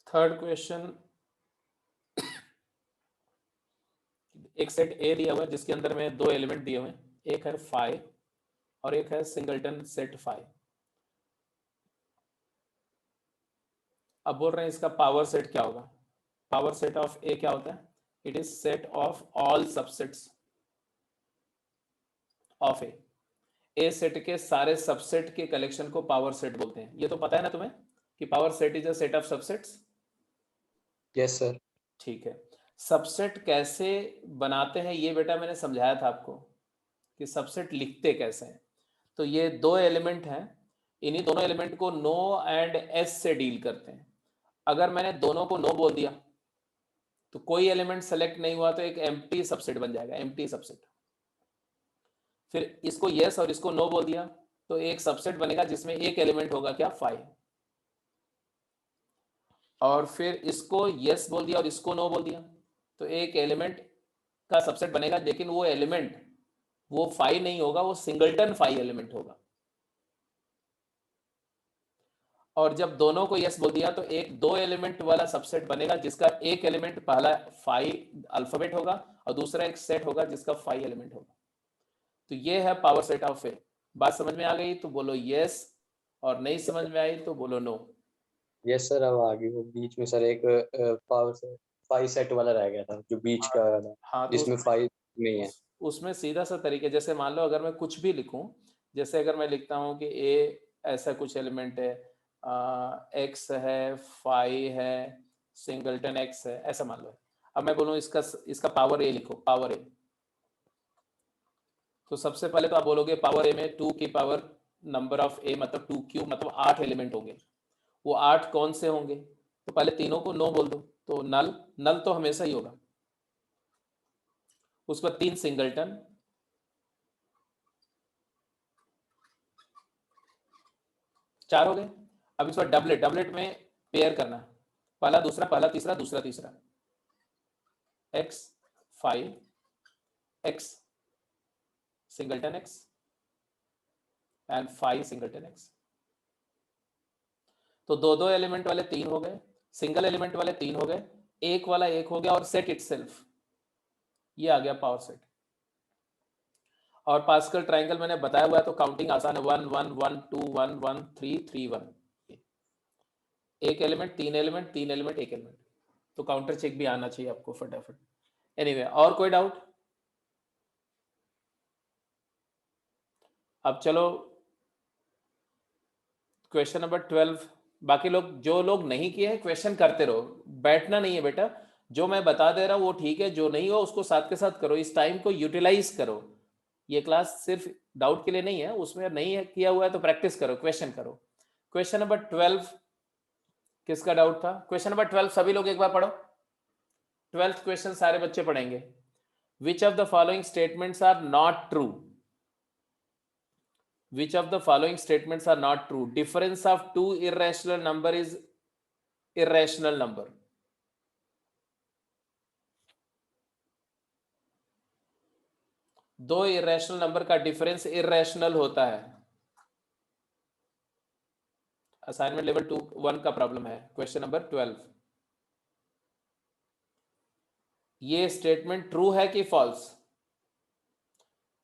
थर्ड क्वेश्चन, एक सेट ए दिया हुआ है जिसके अंदर में 2 एलिमेंट दिए हुए हैं, एक है फाई और एक है सिंगलटन सेट फाई। अब बोल रहे हैं इसका पावर सेट क्या होगा, पावर सेट ऑफ ए क्या होता है, it is set of all subsets of A set के सारे सबसेट के कलेक्शन को पावर सेट बोलते हैं। ये तो पता है ना तुम्हें कि power set is a set of subsets? Yes sir. ठीक है, सबसेट कैसे बनाते हैं ये बेटा मैंने समझाया था आपको कि सबसेट लिखते कैसे हैं। तो ये 2 एलिमेंट हैं, इन्हीं दोनों एलिमेंट को नो एंड एस से डील करते हैं। अगर मैंने दोनों को नो बोल दिया तो कोई एलिमेंट सेलेक्ट नहीं हुआ तो एक एम्प्टी सबसेट बन जाएगा, एम्प्टी सबसेट। फिर इसको यस और इसको नो बोल दिया तो एक सबसेट बनेगा जिसमें एक एलिमेंट होगा क्या 5, और फिर इसको यस बोल दिया और इसको नो बोल दिया तो एक एलिमेंट का सबसेट बनेगा, लेकिन वो एलिमेंट वो 5 नहीं होगा, वो सिंगलटन 5 एलिमेंट होगा। और जब दोनों को यस बोल दिया तो एक 2 एलिमेंट वाला सबसेट बनेगा जिसका एक एलिमेंट पहला 5 अल्फाबेट होगा और दूसरा एक सेट होगा जिसका 5 एलिमेंट होगा। तो ये है पावर सेट ऑफ ए। बात समझ में आ गई तो बोलो यस, और नहीं समझ में आई तो बोलो नो। यस सर, अब आगे वो बीच में सर एक पावर से 5 सेट वाला रह गया था जो बीच का था, हाँ तो जिसमें 5 नहीं है। उसमें सीधा सा तरीके, जैसे मान लो अगर मैं कुछ भी लिखूं, जैसे अगर मैं लिखता हूं कि ए ऐसा कुछ एलिमेंट है, एक्स है, 5 है, सिंगलटन एक्स है, ऐसा मान लो। अब मैं बोलूं इसका पावर ए लिखो, पावर ए, तो सबसे पहले तो आप बोलोगे पावर ए में 2 की पावर नंबर ऑफ ए मतलब 2 क्यू मतलब 8 एलिमेंट होंगे। वो 8 कौन से होंगे? तो पहले तीनों को नो बोल दो, तो नल, नल तो हमेशा ही होगा। उसके बाद 3 सिंगलटन, चार हो गए। अब इसका डबलेट, डबलेट में पेयर करना, पहला दूसरा, पहला तीसरा, दूसरा तीसरा, x 5 x singleton x and 5 singleton x. तो दो दो एलिमेंट वाले 3 हो गए, सिंगल एलिमेंट वाले 3 हो गए, एक वाला 1 हो गया, और सेट इटसेल्फ, ये आ गया पावर सेट। और पास्कल ट्रायंगल मैंने बताया हुआ है तो काउंटिंग आसान है, 1 1 1 2 1 1 3 3 1, एक एलिमेंट, 3 एलिमेंट, 3 एलिमेंट, एक एलिमेंट, तो काउंटर चेक भी आना चाहिए आपको फटाफट। एनीवे, और कोई डाउट? अब चलो क्वेश्चन नंबर 12। बाकी लोग, जो लोग नहीं किए हैं क्वेश्चन करते रहो, बैठना नहीं है बेटा। जो मैं बता दे रहा हूं वो ठीक है, जो नहीं हो उसको साथ के साथ करो, इस टाइम को यूटिलाइज करो। ये क्लास सिर्फ डाउट के लिए नहीं है, उसमें नहीं है किया हुआ है तो प्रैक्टिस करो, क्वेश्चन करो। क्वेश्चन नंबर 12 किसका डाउट था? क्वेश्चन नंबर 12 सभी लोग एक बार पढ़ो। 12th क्वेश्चन सारे बच्चे पढ़ेंगे। Which of the following statements are not true? Which of the following statements are not true? Difference of two irrational number is irrational number. दो irrational number का difference irrational होता है। असाइनमेंट लेवल 1 का problem है, question number 12। ये statement true है कि false?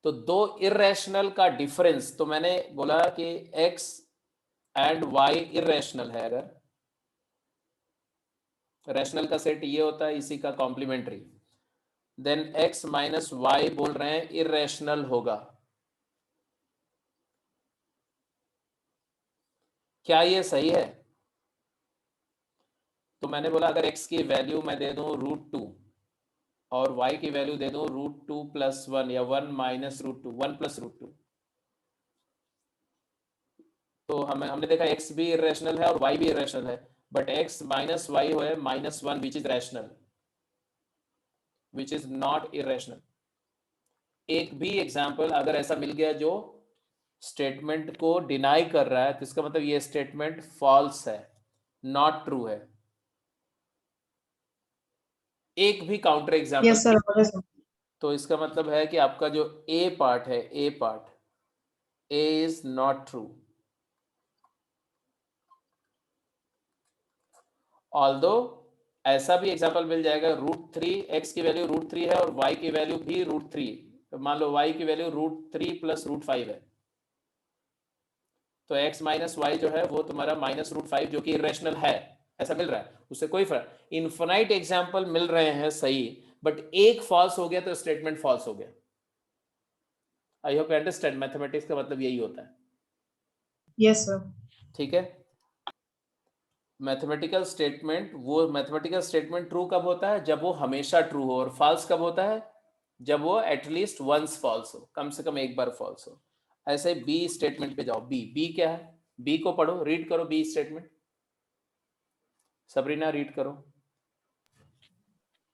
तो दो इरेशनल का डिफरेंस, तो मैंने बोला कि x एंड y इरेशनल है, अगर रैशनल का सेट ये होता है, इसी का complementary, then x minus Y बोल रहे हैं इरेशनल होगा। क्या ये सही है? तो मैंने बोला अगर x की वैल्यू मैं दे दूं √2 और y की वैल्यू दे दूं √2 + 1 या 1 माइनस √2, 1 + √2, तो हमने देखा x भी इरेशनल है और y भी इरेशनल है, बट x माइनस वाई है -1 which is rational, which is not irrational. एक भी एग्जाम्पल अगर ऐसा मिल गया जो स्टेटमेंट को डिनाई कर रहा है तो इसका मतलब ये स्टेटमेंट फॉल्स है, नॉट ट्रू है। एक भी काउंटर एग्जाम्पल यस सर। तो इसका मतलब है कि आपका जो ए पार्ट है, A part, A is not true. Although ऐसा भी एग्जाम्पल मिल जाएगा, √3, x की वैल्यू √3 है और y की वैल्यू भी √3, तो मान लो y की वैल्यू √3 + √5 है, तो x माइनस वाई जो है वो तुम्हारा -√5 जो कि इरेशनल है, ऐसा मिल रहा है, उससे कोई फर्क। इन्फिनाइट एग्जाम्पल मिल रहे हैं सही, बट एक फॉल्स हो गया तो स्टेटमेंट फॉल्स हो गया। I hope you understand, mathematics का मतलब यही होता है। Yes sir. ठीक है, मैथमेटिकल स्टेटमेंट, वो मैथमेटिकल स्टेटमेंट ट्रू कब होता है? जब वो हमेशा ट्रू हो। और फॉल्स कब होता है? जब वो एटलीस्ट वंस फॉल्स हो, कम से कम एक बार फॉल्स हो। ऐसे बी स्टेटमेंट पे जाओ। बी क्या है? बी को पढ़ो, रीड करो बी स्टेटमेंट। सबरीना रीड करो।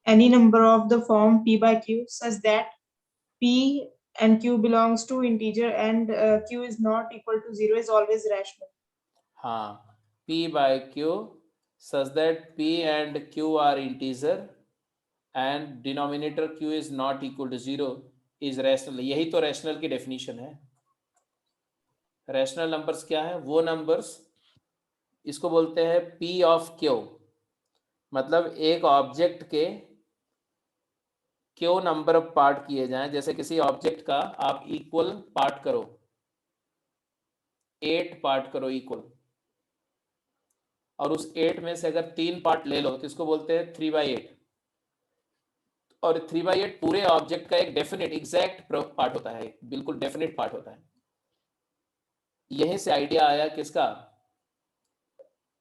Any number of the form p by q such that p and q belongs to integer and q is not equal to 0 is always rational. हाँ, p by q such that p and q are integer and denominator q is not equal to 0 is rational. यही तो rational की definition है. Rational numbers क्या है? वो numbers, इसको बोलते हैं P ऑफ Q, मतलब एक ऑब्जेक्ट के Q नंबर ऑफ पार्ट किए जाएं. जैसे किसी ऑब्जेक्ट का आप इक्वल पार्ट करो, 8 पार्ट करो इक्वल, और उस 8 में से अगर 3 पार्ट ले लो तो इसको बोलते हैं 3/8. और 3/8 पूरे ऑब्जेक्ट का एक डेफिनेट एग्जैक्ट पार्ट होता है, बिल्कुल डेफिनेट पार्ट होता है. यहीं से आइडिया आया किसका?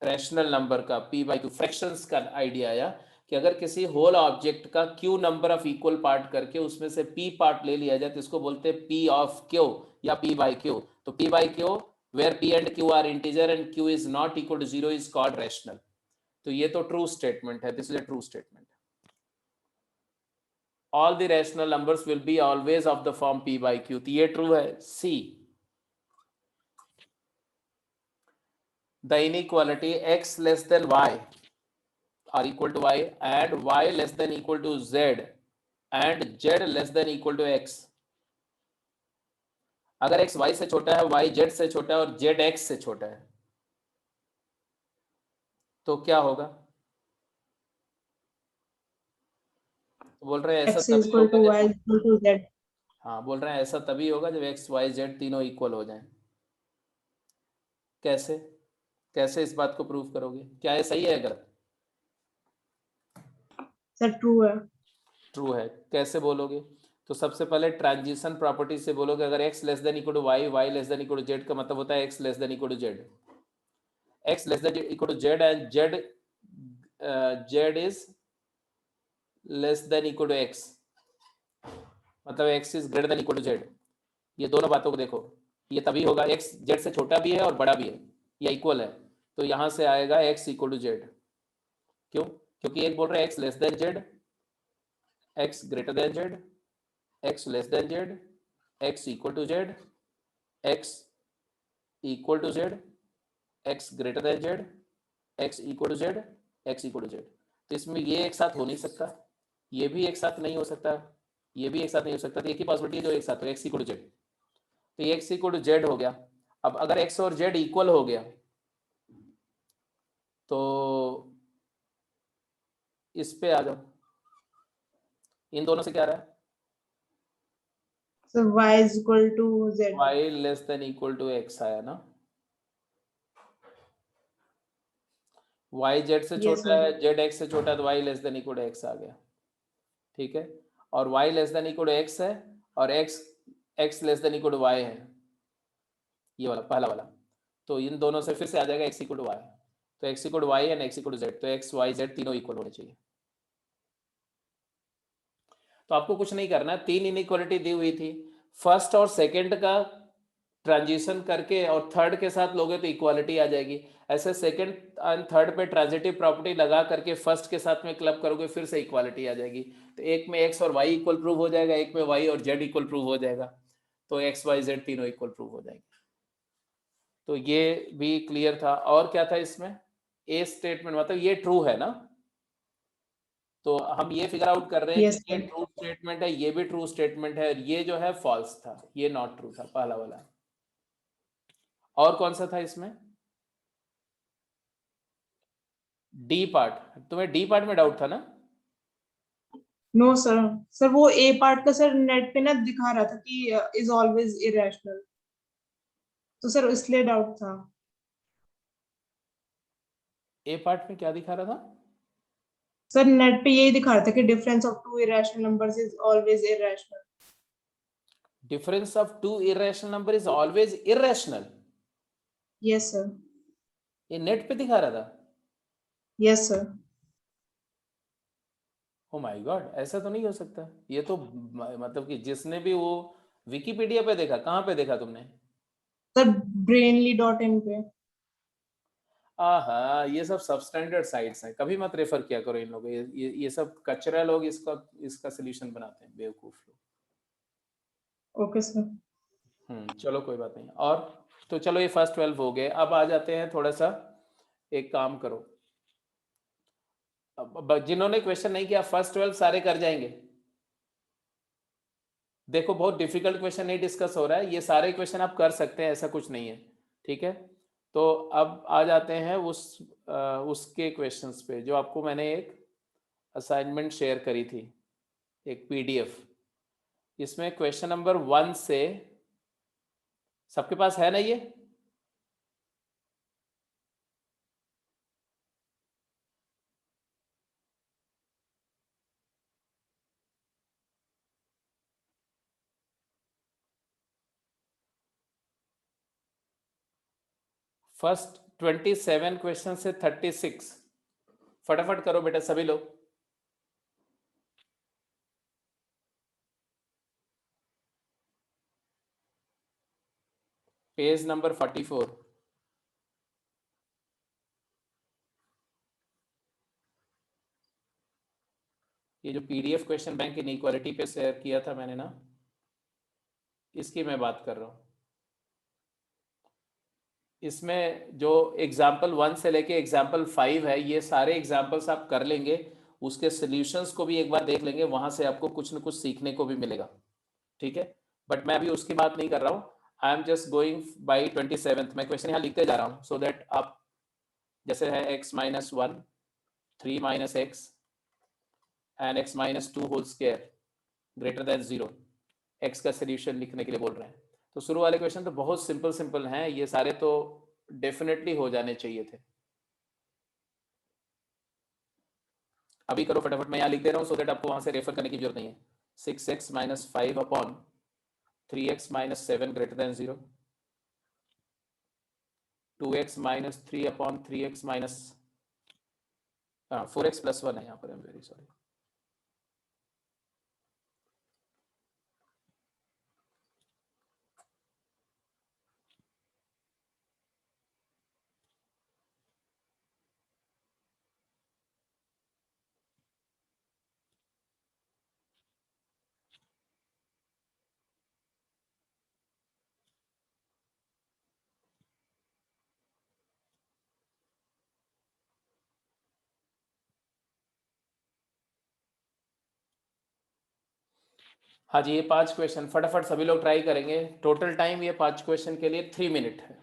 रैशनल नंबर का, p/q फ्रैक्शंस का आइडिया आया कि अगर किसी होल ऑब्जेक्ट का q number of equal part करके उसमें से p पार्ट ले लिया जाए तो इसको बोलते हैं p ऑफ q या p/q. तो p/q where p and q are integer and q is not equal to 0 is called rational. तो ये तो ट्रू स्टेटमेंट है. This is a true statement. All the rational numbers will be always of the form p/q. तो ये true है. C, the inequality x less than y or equal to y and y less than equal to z and z less than equal to x. अगर x y से छोटा है, y z से छोटा है और z x से छोटा है तो क्या होगा? तो बोल रहे हैं ऐसा x is तभी equal to होगा y is equal to z. हाँ, बोल रहे हैं ऐसा तभी होगा जब x y z तीनों इक्वल हो जाएं. कैसे? कैसे इस बात को प्रूव करोगे? क्या ये सही है? गलत? सर ट्रू है. ट्रू है. कैसे बोलोगे? तो सबसे पहले ट्रांजिशन प्रॉपर्टी से बोलोगे अगर x less than equal to y, y less than equal to z का मतलब होता है x less than equal to z. x less than equal to z and z is less than equal to x, मतलब x is greater than equal to z. ये दोनों बातों को देखो. ये तभी होगा x z से छोटा भी है और बड़ा भी है या इक्वल है. तो यहां से आएगा x इक्वल टू z. क्यों? क्योंकि एक बोल रहे हैं x less than z, x greater than z, x less than z, x equal to z, x equal to z, x greater than z, x equal to z, x equal to z. तो इसमें ये एक साथ हो नहीं सकता, ये भी एक साथ नहीं हो सकता, ये भी एक साथ नहीं हो सकता. तो एक ही पॉसिबिलिटी है जो एक साथ हो, x इक्वल टू z. तो ये x इक्वल टू z हो गया. अब अगर x और z इक्वल हो गया तो इस पे आ जाओ. इन दोनों से क्या रहा है? So y is equal to z. y less than equal to x आया ना. y z से Yes, छोटा sir. है, z x से छोटा है तो y less than equal to x आ गया. ठीक है. और y less than equal to x है और x less than equal to y है, ये वाला पहला वाला. तो इन दोनों से फिर से आ जाएगा x इक्वल टू y. तो x equal to y and x equal to z, तो x y z तीनों इक्वल होने चाहिए. तो आपको कुछ नहीं करना. 3 इनइक्वालिटी दी हुई थी, फर्स्ट और सेकंड का ट्रांजिशन करके और थर्ड के साथ लोगे तो इक्वालिटी आ जाएगी. ऐसे सेकंड एंड थर्ड पे ट्रांजिटिव प्रॉपर्टी लगा करके फर्स्ट के साथ में क्लब करोगे फिर से इक्वालिटी आ जाएगी. तो एक में x और y इक्वल प्रूव हो जाएगा, एक में y और z इक्वल प्रूव हो जाएगा. तो x y z तीनों इक्वल प्रूव हो जाएंगे. तो ये भी क्लियर था. और क्या था इसमें? ए स्टेटमेंट, मतलब ये ट्रू है ना. तो हम ये फिगर आउट कर रहे हैं Yes, कि ये sir. ट्रू स्टेटमेंट है, ये भी ट्रू स्टेटमेंट है, और ये जो है फॉल्स था, ये नॉट ट्रू था, पहला वाला. और कौन सा था इसमें? D part. तुम्हें डी पार्ट में डाउट था ना? No, sir. सर वो a पार्ट का सर नेट पे ना दिखा रहा था कि is always irrational. तो सर इसलिए डाउट था. ए पार्ट में क्या दिखा रहा था? सर नेट पे यही दिखा रहा था कि difference of two irrational numbers is always irrational. Difference of two irrational number is always irrational. Yes, sir. ये नेट पे दिखा रहा था. Yes, sir. Oh my god, ऐसा तो नहीं हो सकता. ये तो मतलब कि जिसने भी वो विकिपीडिया पे देखा, कहाँ पे देखा तुमने? सर brainly.in पे. आहा, ये सब सबस्टैंडर्ड साइट्स हैं, कभी मत रेफर किया करो इन लोगों. ये सब कचरा लोग इसका सोल्यूशन बनाते हैं, बेवकूफ लोग. Okay sir. चलो कोई बात नहीं। और तो चलो ये फर्स्ट 12 हो गए। अब आ जाते हैं थोड़ा सा, एक काम करो, अब जिन्होंने क्वेश्चन नहीं किया फर्स्ट 12 सारे कर जाएंगे। देखो बहुत डिफिकल्ट क्वेश्चन नहीं डिस्कस हो रहा है, ये सारे क्वेश्चन आप कर सकते हैं, ऐसा कुछ नहीं है, ठीक है। तो अब आ जाते हैं उसके क्वेश्चंस पे जो आपको मैंने एक असाइनमेंट शेयर करी थी, एक पीडीएफ। इसमें क्वेश्चन नंबर 1 से, सबके पास है ना ये? फर्स्ट 27 क्वेश्चन से 36 फटाफट करो बेटा सभी लोग। Page number 44। ये जो पीडीएफ क्वेश्चन बैंक इनइक्वालिटी पे शेयर किया था मैंने ना, इसकी मैं बात कर रहा हूँ। इसमें जो एग्जाम्पल 1 से लेके एग्जाम्पल 5 है, ये सारे एग्जाम्पल्स आप कर लेंगे, उसके सॉल्यूशंस को भी एक बार देख लेंगे, वहां से आपको कुछ न कुछ सीखने को भी मिलेगा, ठीक है। बट मैं अभी उसकी बात नहीं कर रहा हूँ, I am just going by 27th। मैं क्वेश्चन यहाँ लिखते जा रहा हूँ सो दैट आप, जैसे है x minus 1, 3 minus X and x minus 2 whole square greater than 0, x का सोल्यूशन लिखने के लिए बोल रहे हैं। तो शुरू वाले क्वेश्चन तो बहुत सिंपल सिंपल हैं, ये सारे तो डेफिनेटली हो जाने चाहिए थे। अभी करो फटाफट, मैं यहाँ लिख दे रहा हूँ सो दैट आपको वहां से रेफर करने की जरूरत नहीं है। 6x minus 5 upon 3x minus 7 greater than 0, 2x minus 3 upon 3x minus 4x plus 1 है यहाँ पर, आई एम वेरी सॉरी। हाँ जी, ये 5 क्वेश्चन फटाफट सभी लोग ट्राई करेंगे। टोटल टाइम ये 5 क्वेश्चन के लिए 3 मिनट है।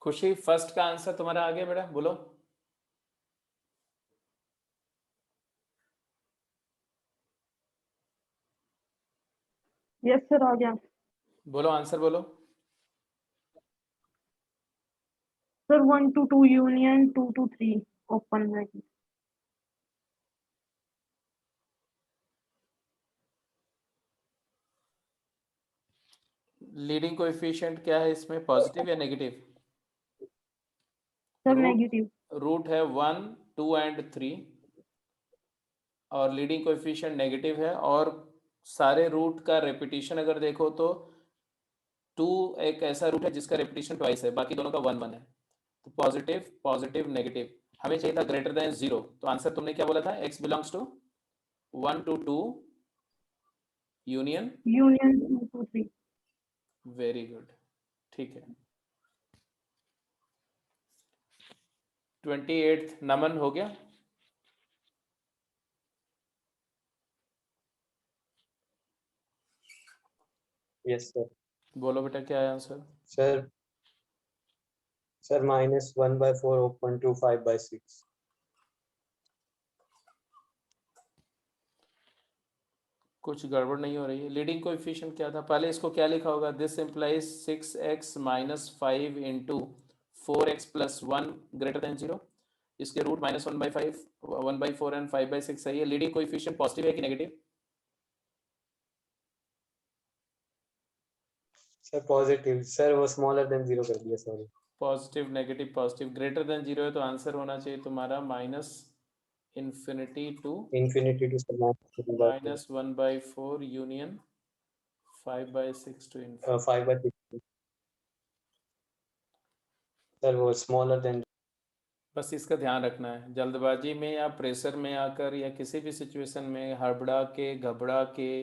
खुशी, फर्स्ट का आंसर तुम्हारा आ गया बेटा, बोलो। यस सर आ गया। बोलो आंसर बोलो। Sir 1 to 2 union 2 to 3 open bracket. Leading coefficient क्या है इसमें, पॉजिटिव या negative? Sir root negative. Root है 1, 2 एंड 3 और लीडिंग कोएफिशिएंट नेगेटिव है। और सारे रूट का रेपिटेशन अगर देखो तो 2 एक ऐसा रूट है जिसका रेपिटेशन ट्वाइस है, बाकी दोनों का 1 1 है। तो पॉजिटिव पॉजिटिव नेगेटिव, हमें चाहिए था ग्रेटर देन 0। तो आंसर तुमने क्या बोला था, x belongs to 1 to 2 union. Union 2 to 3। Very good, ठीक है। 28th नमन हो गया। Yes sir. बोलो बेटा क्या है answer. Sir sir -1/4 open to 5/6। कुछ गड़बड़ नहीं हो रही है। लीडिंग कोएफिशिएंट क्या था, पहले इसको क्या लिखा होगा, this implies 6x - 5 into 4x + 1 greater than 0। इसके रूट -1/5 1/4 एंड 5/6 सही है। लीडिंग कोएफिशिएंट पॉजिटिव है कि नेगेटिव? सर पॉजिटिव, सर वो स्मॉलर देन 0 कर दिया, sorry. Positive negative positive, greater than 0 है तो आंसर होना चाहिए तुम्हारा -infinity to infinity to sir -1/4 union 5/6 to infinity. 5/6। Sir वो स्मॉलर देन। बस इसका ध्यान रखना है, जल्दबाजी में या प्रेशर में आकर या किसी भी सिचुएशन में हड़बड़ा के घबरा के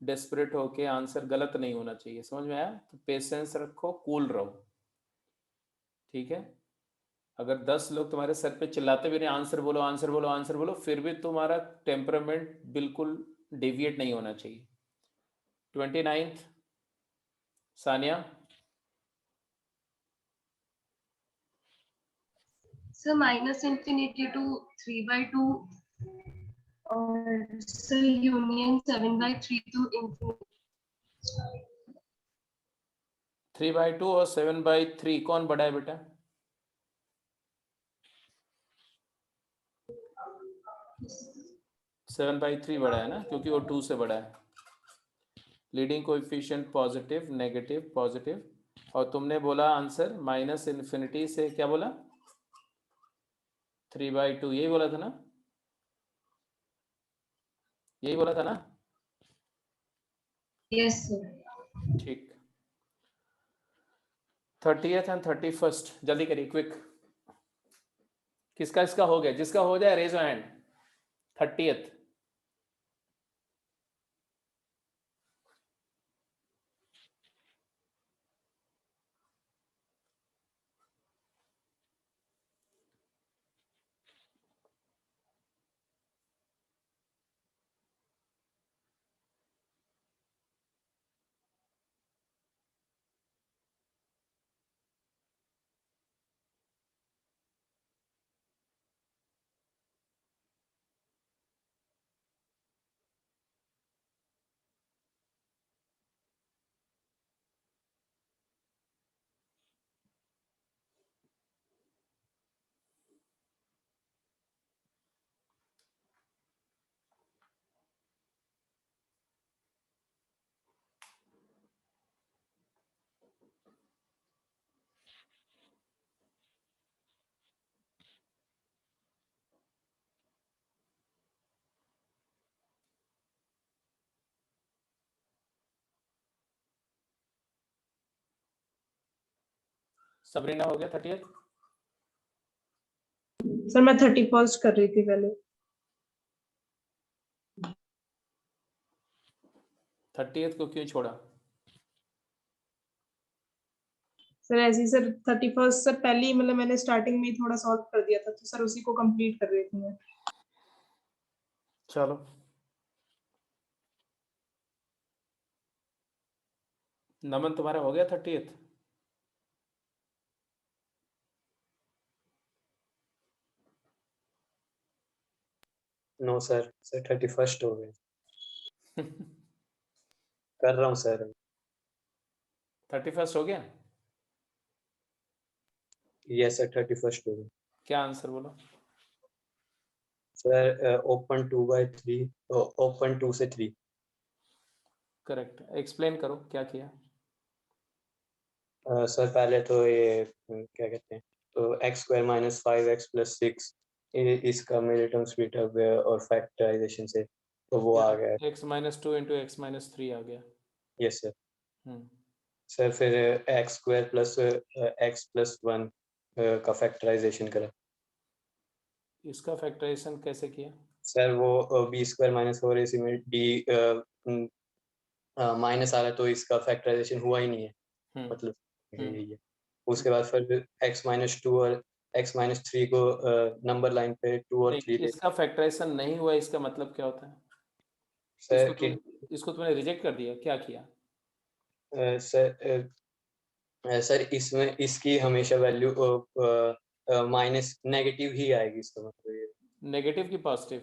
डेस्परेट होके आंसर गलत नहीं होना चाहिए, समझ में आया? तो पेशेंस रखो, कूल रहो, ठीक है। अगर 10 लोग तुम्हारे सर पे चिल्लाते भी नहीं आंसर बोलो आंसर बोलो आंसर बोलो, फिर भी तुम्हारा टेम्परामेंट बिल्कुल डेविएट नहीं होना चाहिए। 29th Sania. Sir -infinity to 3/2 और सर यूनियन 7/3 टू इंफिनिटी। 3/2 और 7/3 कौन बड़ा है बेटा? सेवन बाई थ्री बड़ा है ना, क्योंकि वो 2 से बड़ा है। Leading coefficient positive negative positive, और तुमने बोला आंसर -इन्फिनिटी से क्या बोला, 3/2, यही बोला था ना, यही बोला था ना? Yes sir. ठीक। 30th एंड 31st जल्दी करिए, क्विक। किसका इसका हो गया, जिसका हो जाए raise your hand. 30th Sabrina हो गया 30th? सर मैं 31st कर रही थी पहले। 30th को क्यों छोड़ा? सर ऐसे ही सर 31st सर पहले ही मतलब मैंने स्टार्टिंग में ही थोड़ा सॉल्व कर दिया था, तो सर उसी को कंप्लीट कर रही थी मैं। चलो नमन तुम्हारा हो गया 30th? No sir, sir 31st हो गए। कर रहा हूँ सर। 31st हो गया? यस सर 31st हो गया क्या आंसर बोलो? सर ओपन 2/3 ओपन 2 से 3 करेक्ट, एक्सप्लेन करो क्या किया। सर पहले तो ये क्या कहते हैं तो x² - 5x + 6 इसका मिडिल टर्म स्प्लिट अप और फैक्टराइजेशन से तो वो आ गया x - 2 × x - 3 आ गया। यस सर हम्म, सर फिर x² + x + 1 का फैक्टराइजेशन करा इसका फैक्टराइजेशन कैसे किया? सर वो b² - 4ac में d माइनस आ रहा है तो इसका फैक्टराइजेशन हुआ ही नहीं है हम्म, मतलब हम्म। यही है उसके बाद फिर x - 2 और x - 3 को नंबर लाइन पे 2 और 3 नहीं, दे इसका फैक्टराइजेशन नहीं हुआ, इसका मतलब क्या होता है? सर कि इसको तुमने रिजेक्ट कर दिया, क्या किया? सर सर इसमें इसकी हमेशा वैल्यू माइनस नेगेटिव ही आएगी इसका मतलब ये नेगेटिव की पॉजिटिव?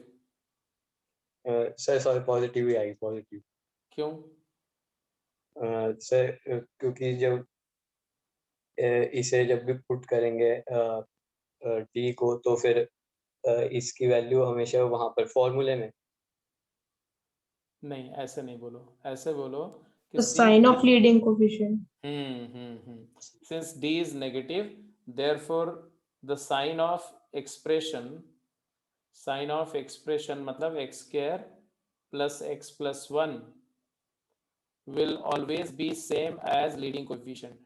सर सॉरी पॉजिटिव ही आएगी पॉजिटिव क्यों? सर क्योंकि जब इसे जब भी पुट करेंगे डी को तो फिर इसकी वैल्यू हमेशा वहां पर फॉर्मूले में नहीं, ऐसे नहीं बोलो, ऐसे बोलो कि The sign of leading coefficient. since d is negative, therefore the sign of expression मतलब x² plus x plus 1 will always be same as leading coefficient,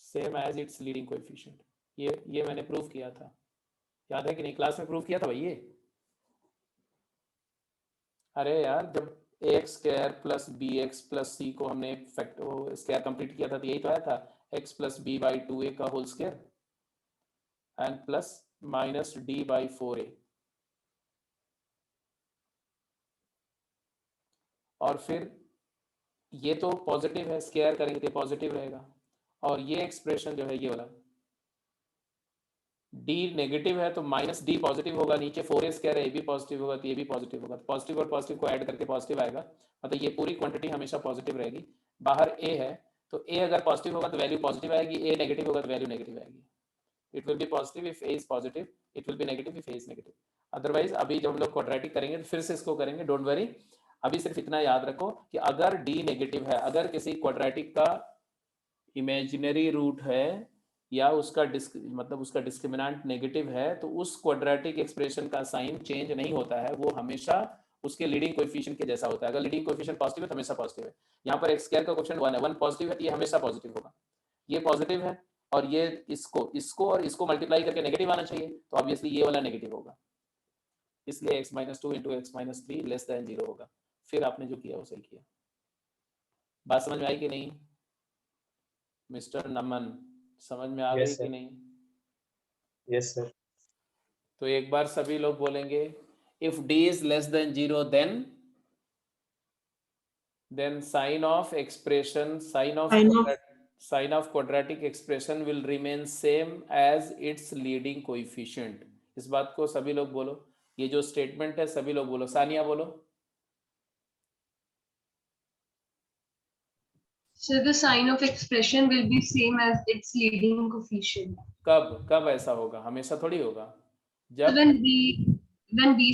same as its leading coefficient। ये मैंने प्रूव किया था, याद है कि नहीं? Class में प्रूव किया था भाई ये। अरे यार, जब ax² plus bx plus c को हमने स्क्वायर कंप्लीट किया था तो यही तो आया था, x plus b/2a का whole square and plus minus d/4a। और फिर ये तो पॉजिटिव है, स्क्वायर करेंगे तो पॉजिटिव रहेगा, और ये एक्सप्रेशन जो है ये वाला d नेगेटिव है तो माइनस d पॉजिटिव होगा, नीचे 4a स्क्वायर है, ये भी पॉजिटिव होगा तो ये भी पॉजिटिव होगा, तो पॉजिटिव और पॉजिटिव को ऐड करके पॉजिटिव आएगा, मतलब ये पूरी क्वांटिटी हमेशा पॉजिटिव रहेगी। बाहर a है तो a अगर पॉजिटिव होगा तो वैल्यू पॉजिटिव आएगी, a नेगेटिव होगा तो वैल्यू नेगेटिव आएगी। It will be positive if a is positive, it will be negative if a is negative. Otherwise अभी जब हम लोग क्वाड्रेटिक करेंगे तो फिर से इसको करेंगे, डोंट वरी। अभी सिर्फ इतना याद रखो कि अगर d नेगेटिव है, अगर किसी क्वाड्रेटिक का इमेजिनरी रूट है या उसका मतलब उसका डिस्क्रिमिनेंट नेगेटिव है तो उस क्वाड्रेटिक एक्सप्रेशन का साइन चेंज नहीं होता है, वो हमेशा उसके लीडिंग कोएफिशिएंट के जैसा होता है। अगर लीडिंग कोएफिशिएंट पॉजिटिव है तो हमेशा पॉजिटिव है। यहाँ पर x² का कोएफिशिएंट 1 है, 1 पॉजिटिव है तो ये हमेशा पॉजिटिव होगा। ये पॉजिटिव है और ये इसको और इसको मल्टीप्लाई करके नेगेटिव आना चाहिए, तो ऑब्वियसली ये वाला नेगेटिव होगा, इसलिए x - 2 × x - 3 लेस देन 0 होगा। फिर आपने जो किया वो सही किया। बात समझ में आई कि नहीं मिस्टर नमन? समझ में आ गई कि नहीं? यस सर तो एक बार सभी लोग बोलेंगे, if d is less than 0 then sign of expression sign of quadratic expression will remain same as its leading coefficient। इस बात को सभी लोग बोलो, ये जो स्टेटमेंट है सभी लोग बोलो। सानिया बोलो। So the sign of expression will be same as its leading coefficient. कब ऐसा होगा? हमेशा थोड़ी होगा। So जब when b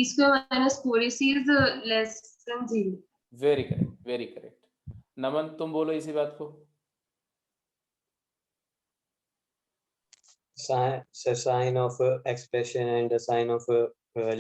square minus 4ac is less than 0. Very correct, very correct. Naman तुम बोलो इसी बात को। sign of expression and the sign of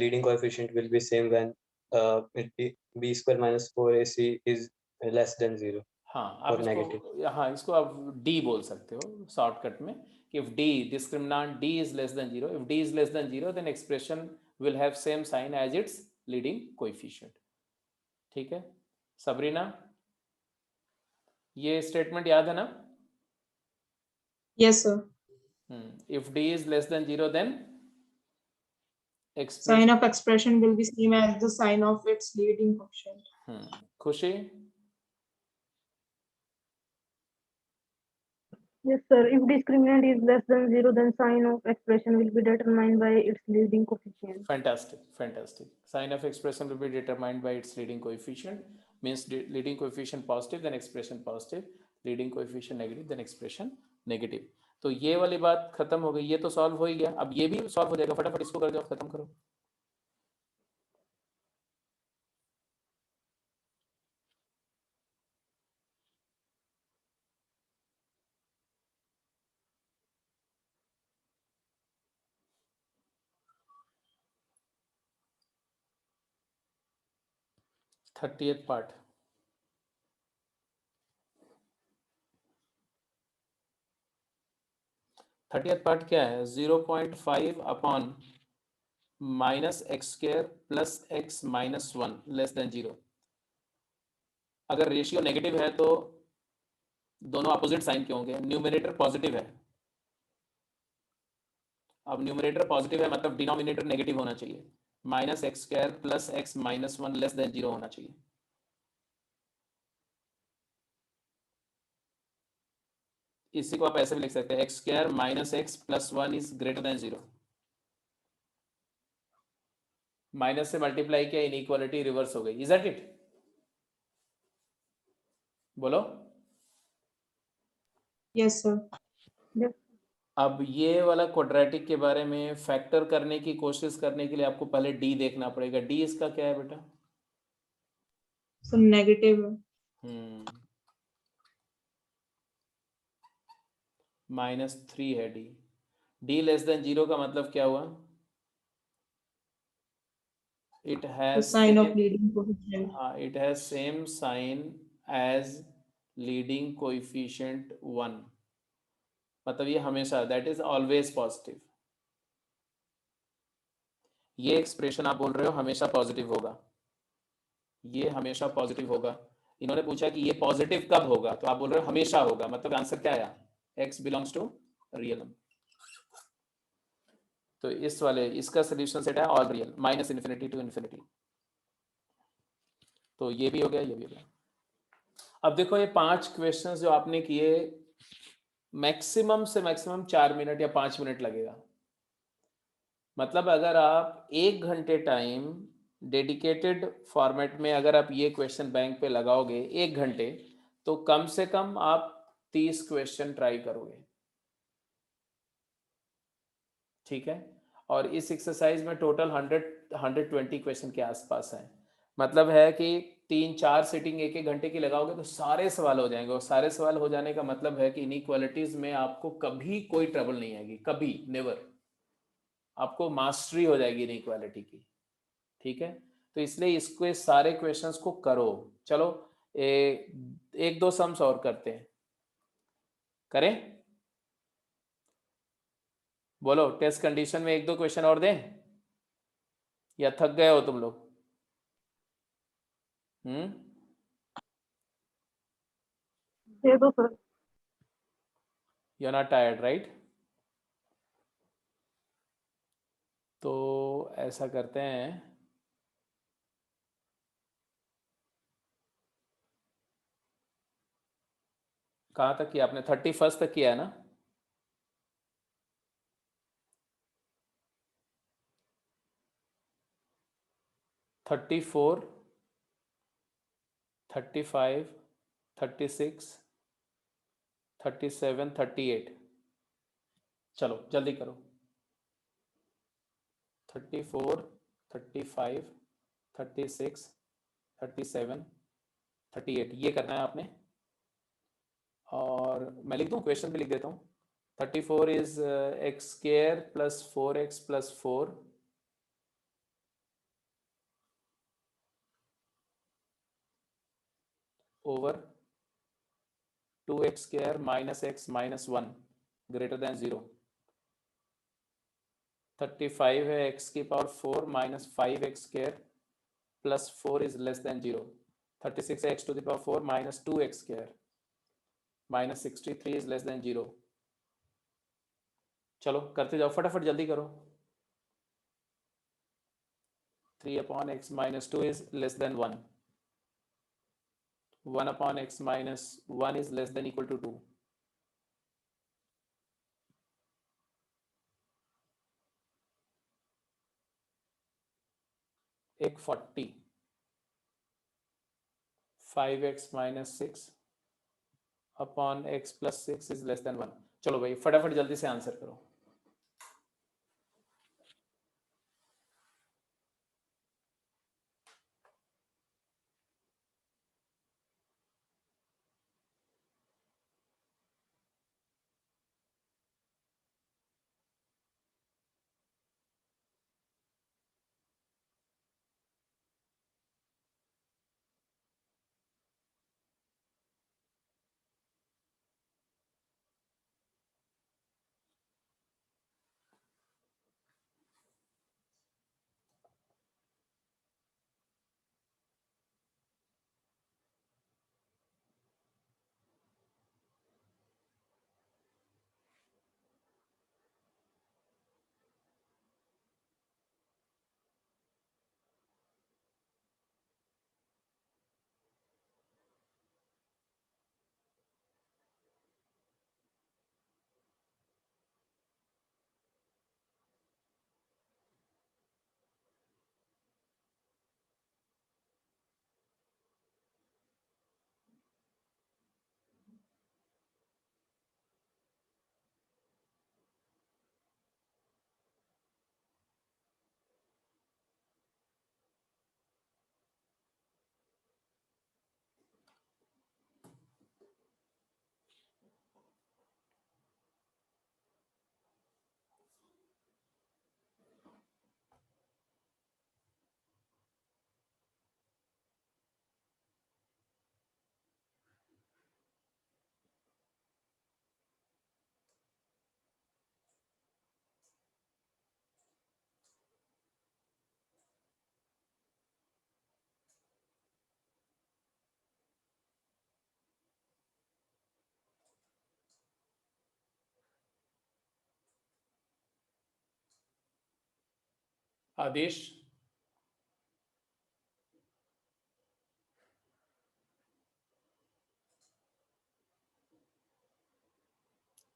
leading coefficient will be same when b² - 4ac is less than 0 हाँ, और आप negative इसको, हाँ इसको आप d बोल सकते हो शॉर्टकट में कि if d discriminant d is less than 0, if d is less than 0 then expression will have same sign as its leading coefficient। ठीक है सबरीना, ये स्टेटमेंट याद है ना? Yes, sir. If d is less than 0 then Sign expression of expression will be same as the sign of its leading coefficient. खुशी। Yes, sir. If discriminant is less than 0, then sign of expression will be determined by its leading coefficient. Fantastic, fantastic। Sign of expression will be determined by its leading coefficient। means leading coefficient positive then expression positive, leading coefficient negative then expression negative. तो ये वाली बात खत्म हो गई, ये तो solve हो ही गया, अब ये भी सॉल्व हो जाएगा, फटाफट इसको कर दो, खत्म करो। थर्टियथ पार्ट, थर्टियथ पार्ट क्या है, 0.5 upon minus x square plus x minus 1 less than 0। अगर रेशियो नेगेटिव है तो दोनों अपोजिट साइन के होंगे, न्यूमरेटर पॉजिटिव है, अब न्यूमरेटर पॉजिटिव है मतलब डिनोमिनेटर नेगेटिव होना चाहिए, minus x square plus x minus 1 less than 0 होना चाहिए। इसी को आप ऐसे भी लिख सकते हैं, x square minus x plus 1 is greater than 0। Minus से मल्टीप्लाई किया, इनइक्वालिटी रिवर्स हो गई, इज दैट इट? बोलो। Yes sir. अब ये वाला क्वाड्रेटिक के बारे में फैक्टर करने की कोशिश करने के लिए आपको पहले डी देखना पड़ेगा। डी इसका क्या है बेटा? सर नेगेटिव है। -3 है डी। डी लेस देन 0 का मतलब क्या हुआ? It has sign of leading coefficient. हाँ, it has same sign as leading coefficient 1, मतलब ये हमेशा, दैट इज ऑलवेज पॉजिटिव। ये एक्सप्रेशन आप बोल रहे हो हमेशा पॉजिटिव होगा, ये हमेशा पॉजिटिव होगा। इन्होंने पूछा कि ये पॉजिटिव कब होगा, तो आप बोल रहे हो हमेशा होगा, मतलब आंसर क्या आया? x belongs to real number. तो इस वाले, इसका सोल्यूशन सेट है ऑल रियल, -∞ to ∞। तो ये भी हो गया, ये भी हो गया। अब देखो ये 5 क्वेश्चंस जो आपने किए, मैक्सिमम से मैक्सिमम 4 मिनट या 5 मिनट लगेगा। मतलब अगर आप 1 घंटे टाइम डेडिकेटेड फॉर्मेट में अगर आप ये क्वेश्चन बैंक पे लगाओगे 1 घंटे, तो कम से कम आप 30 क्वेश्चन ट्राई करोगे, ठीक है? और इस एक्सरसाइज में टोटल 120 क्वेश्चन के आसपास है। मतलब है कि 3-4 सिटिंग 1-1 घंटे की लगाओगे तो सारे सवाल हो जाएंगे, और सारे सवाल हो जाने का मतलब है कि इनइक्वालिटीज में आपको कभी कोई ट्रबल नहीं आएगी, कभी, नेवर। आपको मास्टरी हो जाएगी इनइक्वालिटी की, ठीक है? तो इसलिए इसको सारे क्वेश्चंस को करो। चलो एक दो सम्स और करते हैं, करें? बोलो, टेस्ट कंडीशन में 1-2 क्वेश्चन और दें या थक गए हो तुम लोग? दे दो sir. You are not tired, right? तो ऐसा करते हैं, कहाँ तक किया आपने? 31 तक किया है ना? थर्टी 35, 36, 37, 38। चलो जल्दी करो। 34, 35, 36, 37, 38 ये करना है आपने। और मैं लिख दूँ, क्वेश्चन भी लिख देता हूँ। 34 is X square plus 4x plus 4 over 2x square minus x minus 1 greater than 0। 35 है x की power 4 minus 5x square plus 4 is less than 0। 36 है x to the power 4 minus 2x square minus 63 is less than 0। चलो करते जाओ, फटाफट जल्दी करो। 3/x minus 2 is less than 1. 1/x minus 1 is less than equal to 2. एक 40, 5x minus 6 upon x plus 6 is less than 1। चलो भाई फटाफट जल्दी से आंसर करो। आदेश,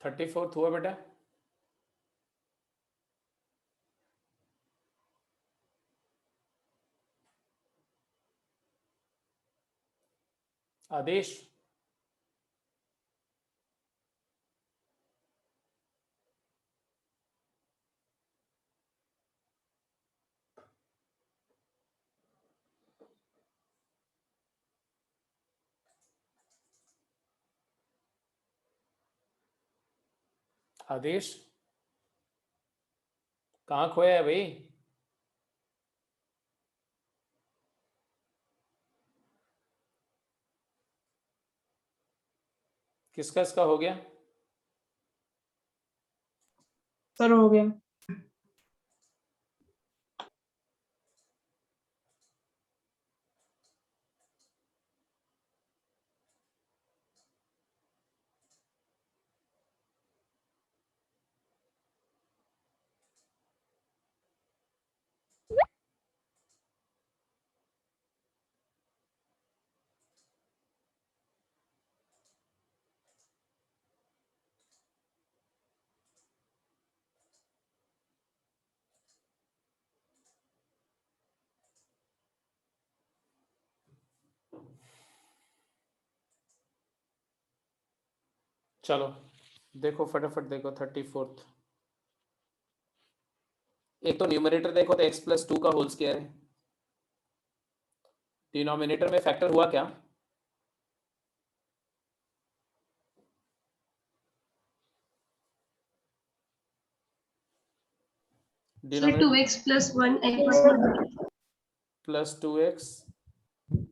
थर्टी फोर्थ हुआ बेटा? आदेश, आदेश कहाँ खोया है भाई? किसका इसका हो गया? सर हो गया। चलो देखो फटाफट देखो 34th। एक तो न्यूमरेटर देखो तो x प्लस 2 का होल स्क्वायर है। डिनोमिनेटर में फैक्टर हुआ क्या? So 2x plus 1 x plus 2x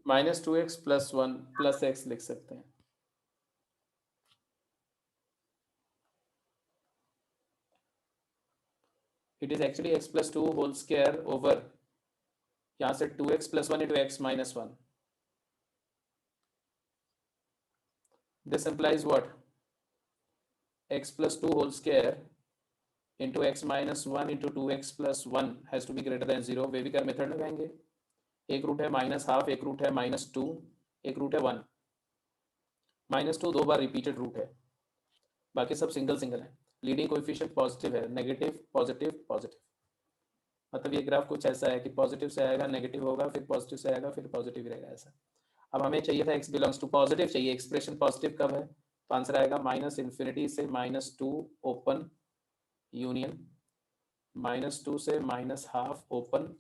minus 2x plus 1 plus x लिख सकते हैं। It is actually x plus 2 whole square over यहां से 2x plus 1 into x minus 1। This implies what? x plus 2 whole square into x minus 1 into 2x plus 1 has to be greater than 0। वेविकर method लगाएंगे। एक root है minus half, एक root है minus 2, एक root है 1। Minus 2 दो बार repeated root है, बाकी सब सिंगल सिंगल है। लीडिंग कोएफिशिएंट पॉजिटिव है, नेगेटिव पॉजिटिव पॉजिटिव। मतलब ये ग्राफ कुछ ऐसा है कि पॉजिटिव से आएगा नेगेटिव होगा, फिर पॉजिटिव से आएगा फिर पॉजिटिव रहेगा ऐसा। अब हमें चाहिए था x बिलोंग्स टू पॉजिटिव चाहिए, एक्सप्रेशन पॉजिटिव कब है, तो आंसर आएगा -∞ से -2 ओपन यूनियन -2 से -½ ओपन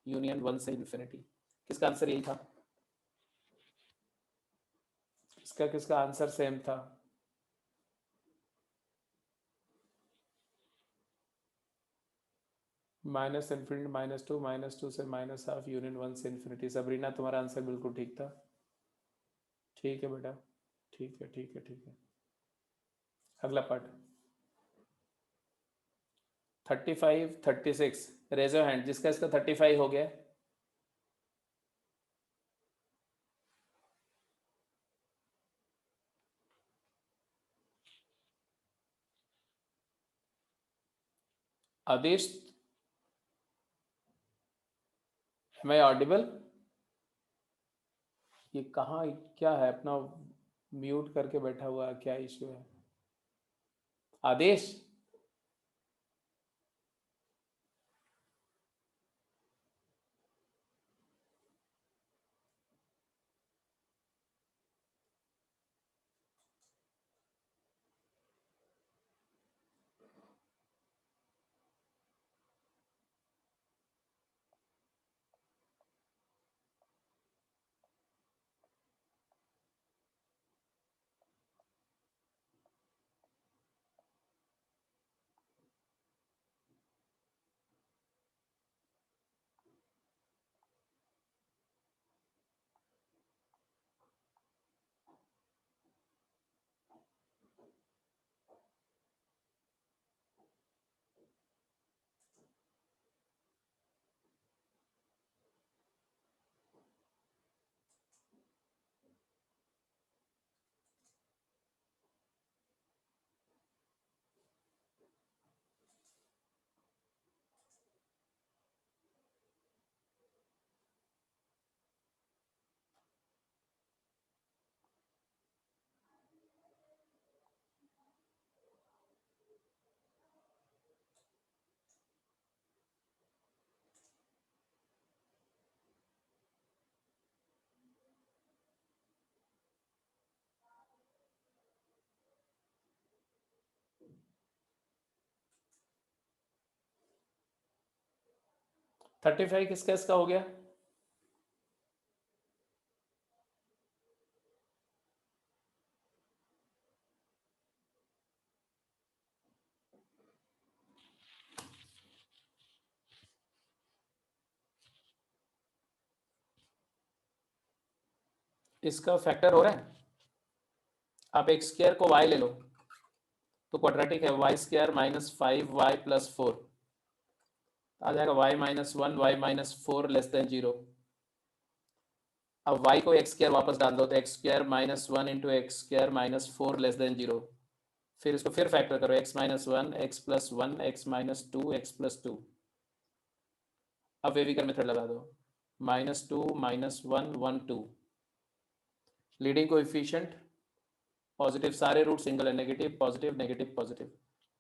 यूनियन 1 से इन्फिनिटी। किसका आंसर यही था? किसका आंसर सेम था? -∞ -2 से -½ यूनियन 1 से इन्फिनिटी। सबरीना तुम्हारा आंसर बिल्कुल ठीक था। ठीक है बेटा, ठीक है ठीक है ठीक है। अगला पार्ट 35 36 रेज योर हैंड जिसका इसका 35 हो गया। आदेश, am I ऑडिबल? ये कहाँ क्या है, अपना म्यूट करके बैठा हुआ है, क्या इशू है? आदेश, थर्टी फाइव किसका इसका हो गया? इसका फैक्टर हो रहा है। आप x स्क्वायर को y ले लो तो क्वाड्रेटिक है, y स्क्वायर -5y + 4 आ जाएगा y -1 y -4 लेस देन 0। अब y को x स्क्वायर वापस डाल दो तो x square -1 × x square -4 less than 0। फिर इसको फिर फैक्टर करो, x -1 x + 1 x -2 x + 2। अब वेविकर मेथड लगा दो, -2 -1 1 2। लीडिंग कोएफिशिएंट पॉजिटिव, सारे रूट सिंगल है, नेगेटिव पॉजिटिव नेगेटिव पॉजिटिव।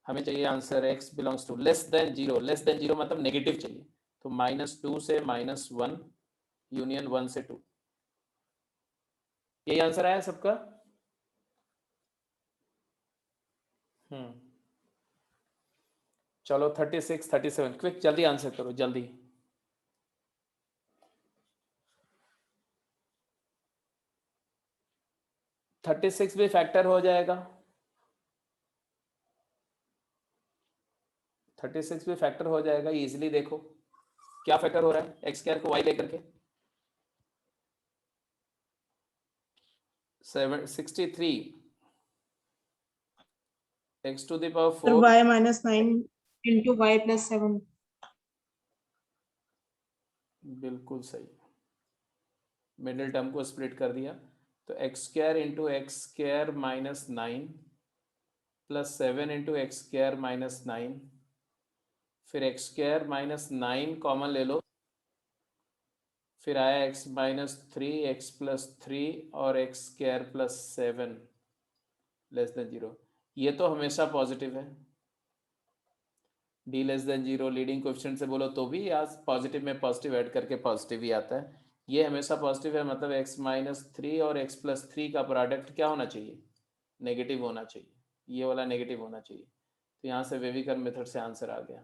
हमें चाहिए answer x belongs to less than 0। Less than 0 मतलब नेगेटिव चाहिए, तो -2 से -1 यूनियन 1 से 2। यही आंसर आया सबका? चलो 36 37 क्विक, जल्दी आंसर करो जल्दी। थर्टी सिक्स भी फैक्टर हो जाएगा, 36 भी फैक्टर हो जाएगा इजीली। देखो क्या फैक्टर हो रहा है, एक्स स्क्वायर को y लेकर के 63 x to the power 4 y -9 into y + 7। बिल्कुल सही, मिडिल टर्म को स्प्लिट कर दिया तो x square into x square -9 + 7 into x square -9, फिर x स्क्वायर -9 कॉमन ले लो, फिर आया x -3 x + 3 और x स्क्वायर + 7 लेस देन 0। ये तो हमेशा पॉजिटिव है, d less than 0 leading coefficient से बोलो तो भी आज पॉजिटिव में पॉजिटिव ऐड करके पॉजिटिव ही आता है। ये हमेशा पॉजिटिव है, मतलब x-3 और x+3 का प्रोडक्ट क्या होना चाहिए, नेगेटिव होना चाहिए, ये वाला नेगेटिव होना चाहिए। तो यहाँ से वेविकर मेथड से आंसर आ गया,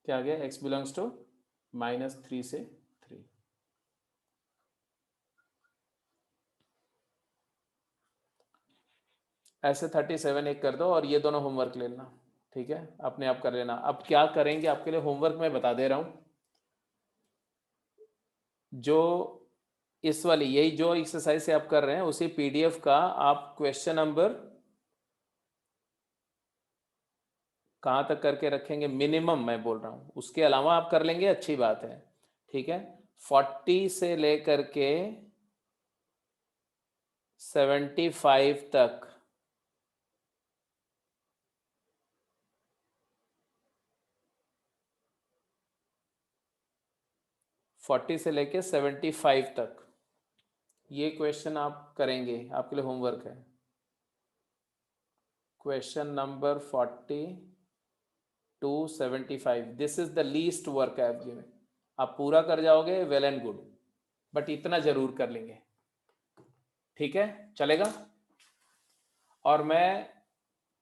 क्या आ गया, x बिलोंग्स टू -3 से 3। ऐसे 37 एक कर दो और ये दोनों होमवर्क ले लेना, ठीक है, अपने आप कर लेना। अब क्या करेंगे आपके लिए होमवर्क मैं बता दे रहा हूँ, जो इस वाली यही जो एक्सरसाइज से आप कर रहे हैं उसी पीडीएफ का आप क्वेश्चन नंबर कहाँ तक करके रखेंगे, मिनिमम मैं बोल रहा हूँ, उसके अलावा आप कर लेंगे अच्छी बात है, ठीक है। 40 से लेकर के 75 तक से लेके 75 तक ये क्वेश्चन आप करेंगे, आपके लिए होमवर्क है। Question number 40 to 75, this is the least work I have given. आप पूरा कर जाओगे वेल एंड गुड, बट इतना जरूर कर लेंगे, ठीक है, चलेगा। और मैं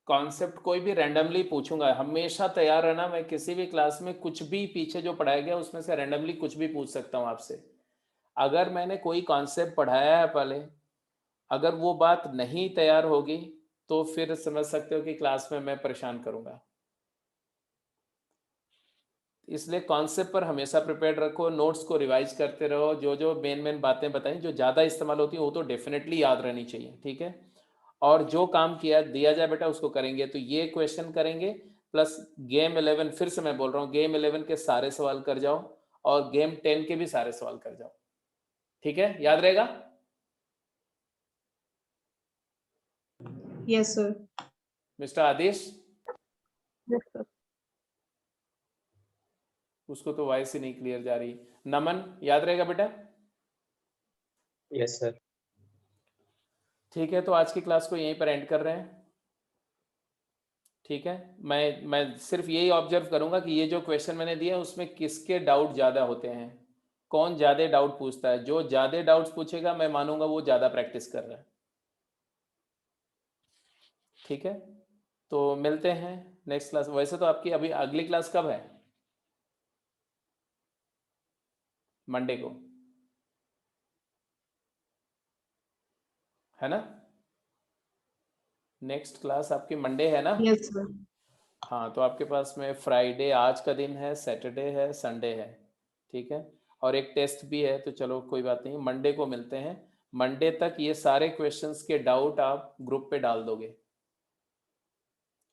कॉन्सेप्ट कोई भी रैंडमली पूछूंगा, हमेशा तैयार रहना, मैं किसी भी क्लास में कुछ भी पीछे जो पढ़ाया गया उसमें से रैंडमली कुछ भी पूछ सकता हूँ आपसे। अगर मैंने कोई कॉन्सेप्ट पढ़ाया है पहले, अगर वो बात नहीं तैयार होगी तो फिर समझ सकते हो कि क्लास में मैं परेशान करूंगा। इसलिए कॉन्सेप्ट पर हमेशा प्रिपेयर्ड रखो, नोट्स को रिवाइज करते रहो, जो जो मेन बातें बताई जो ज़्यादा इस्तेमाल होती है वो तो डेफिनेटली याद रहनी चाहिए, ठीक है। और जो काम किया दिया जाए बेटा उसको करेंगे। तो ये क्वेश्चन करेंगे प्लस गेम 11, फिर से मैं बोल रहा हूँ गेम 11 के सारे सवाल कर जाओ और गेम 10 के भी सारे सवाल कर जाओ, ठीक है, याद रहेगा। Yes sir. मिस्टर आदेश, यस सर। उसको तो वॉइस ही नहीं क्लियर जा रही। नमन, याद रहेगा बेटा। Yes sir. ठीक है, तो आज की क्लास को यहीं पर एंड कर रहे हैं, ठीक है। मैं सिर्फ यही ऑब्जर्व करूंगा कि ये जो क्वेश्चन मैंने दिया उसमें किसके डाउट ज़्यादा होते हैं, कौन ज़्यादा डाउट पूछता है। जो ज़्यादा डाउट्स पूछेगा मैं मानूंगा वो ज़्यादा प्रैक्टिस कर रहा है, ठीक है। तो मिलते हैं नेक्स्ट क्लास। वैसे तो आपकी अभी अगली क्लास कब है, मंडे को है ना, नेक्स्ट क्लास आपकी मंडे है ना। Yes sir. हाँ, तो आपके पास में फ्राइडे आज का दिन है, सैटरडे है, संडे है, ठीक है, और एक टेस्ट भी है। तो चलो कोई बात नहीं, मंडे को मिलते हैं। मंडे तक ये सारे क्वेश्चंस के डाउट आप ग्रुप पे डाल दोगे।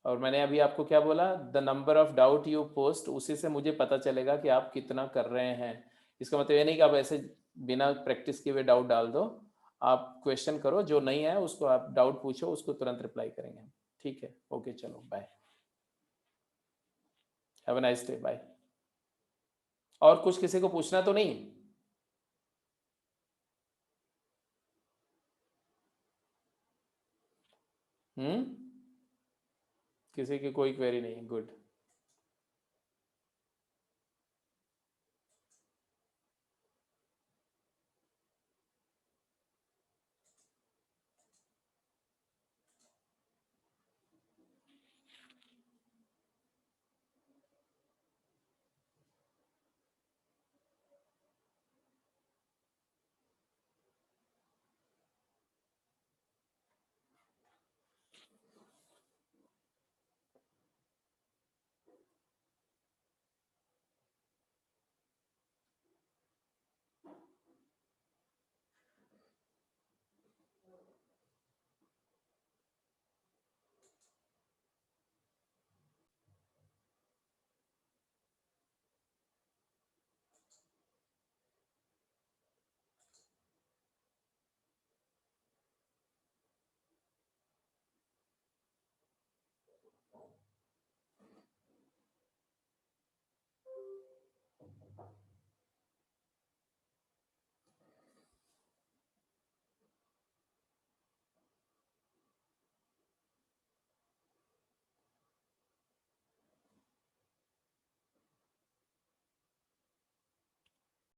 और मैंने अभी आपको क्या बोला, the number of doubt you post, उसी से मुझे पता चलेगा कि आप कितना कर रहे हैं। इसका मतलब ये नहीं कि आप ऐसे बिना प्रैक्टिस किए हुए डाउट डाल दो, आप क्वेश्चन करो, जो नहीं है उसको आप डाउट पूछो, उसको तुरंत रिप्लाई करेंगे, ठीक है। ओके, चलो bye, have a nice day, bye. और कुछ किसी को पूछना तो नहीं। किसी की कोई क्वेरी नहीं, गुड।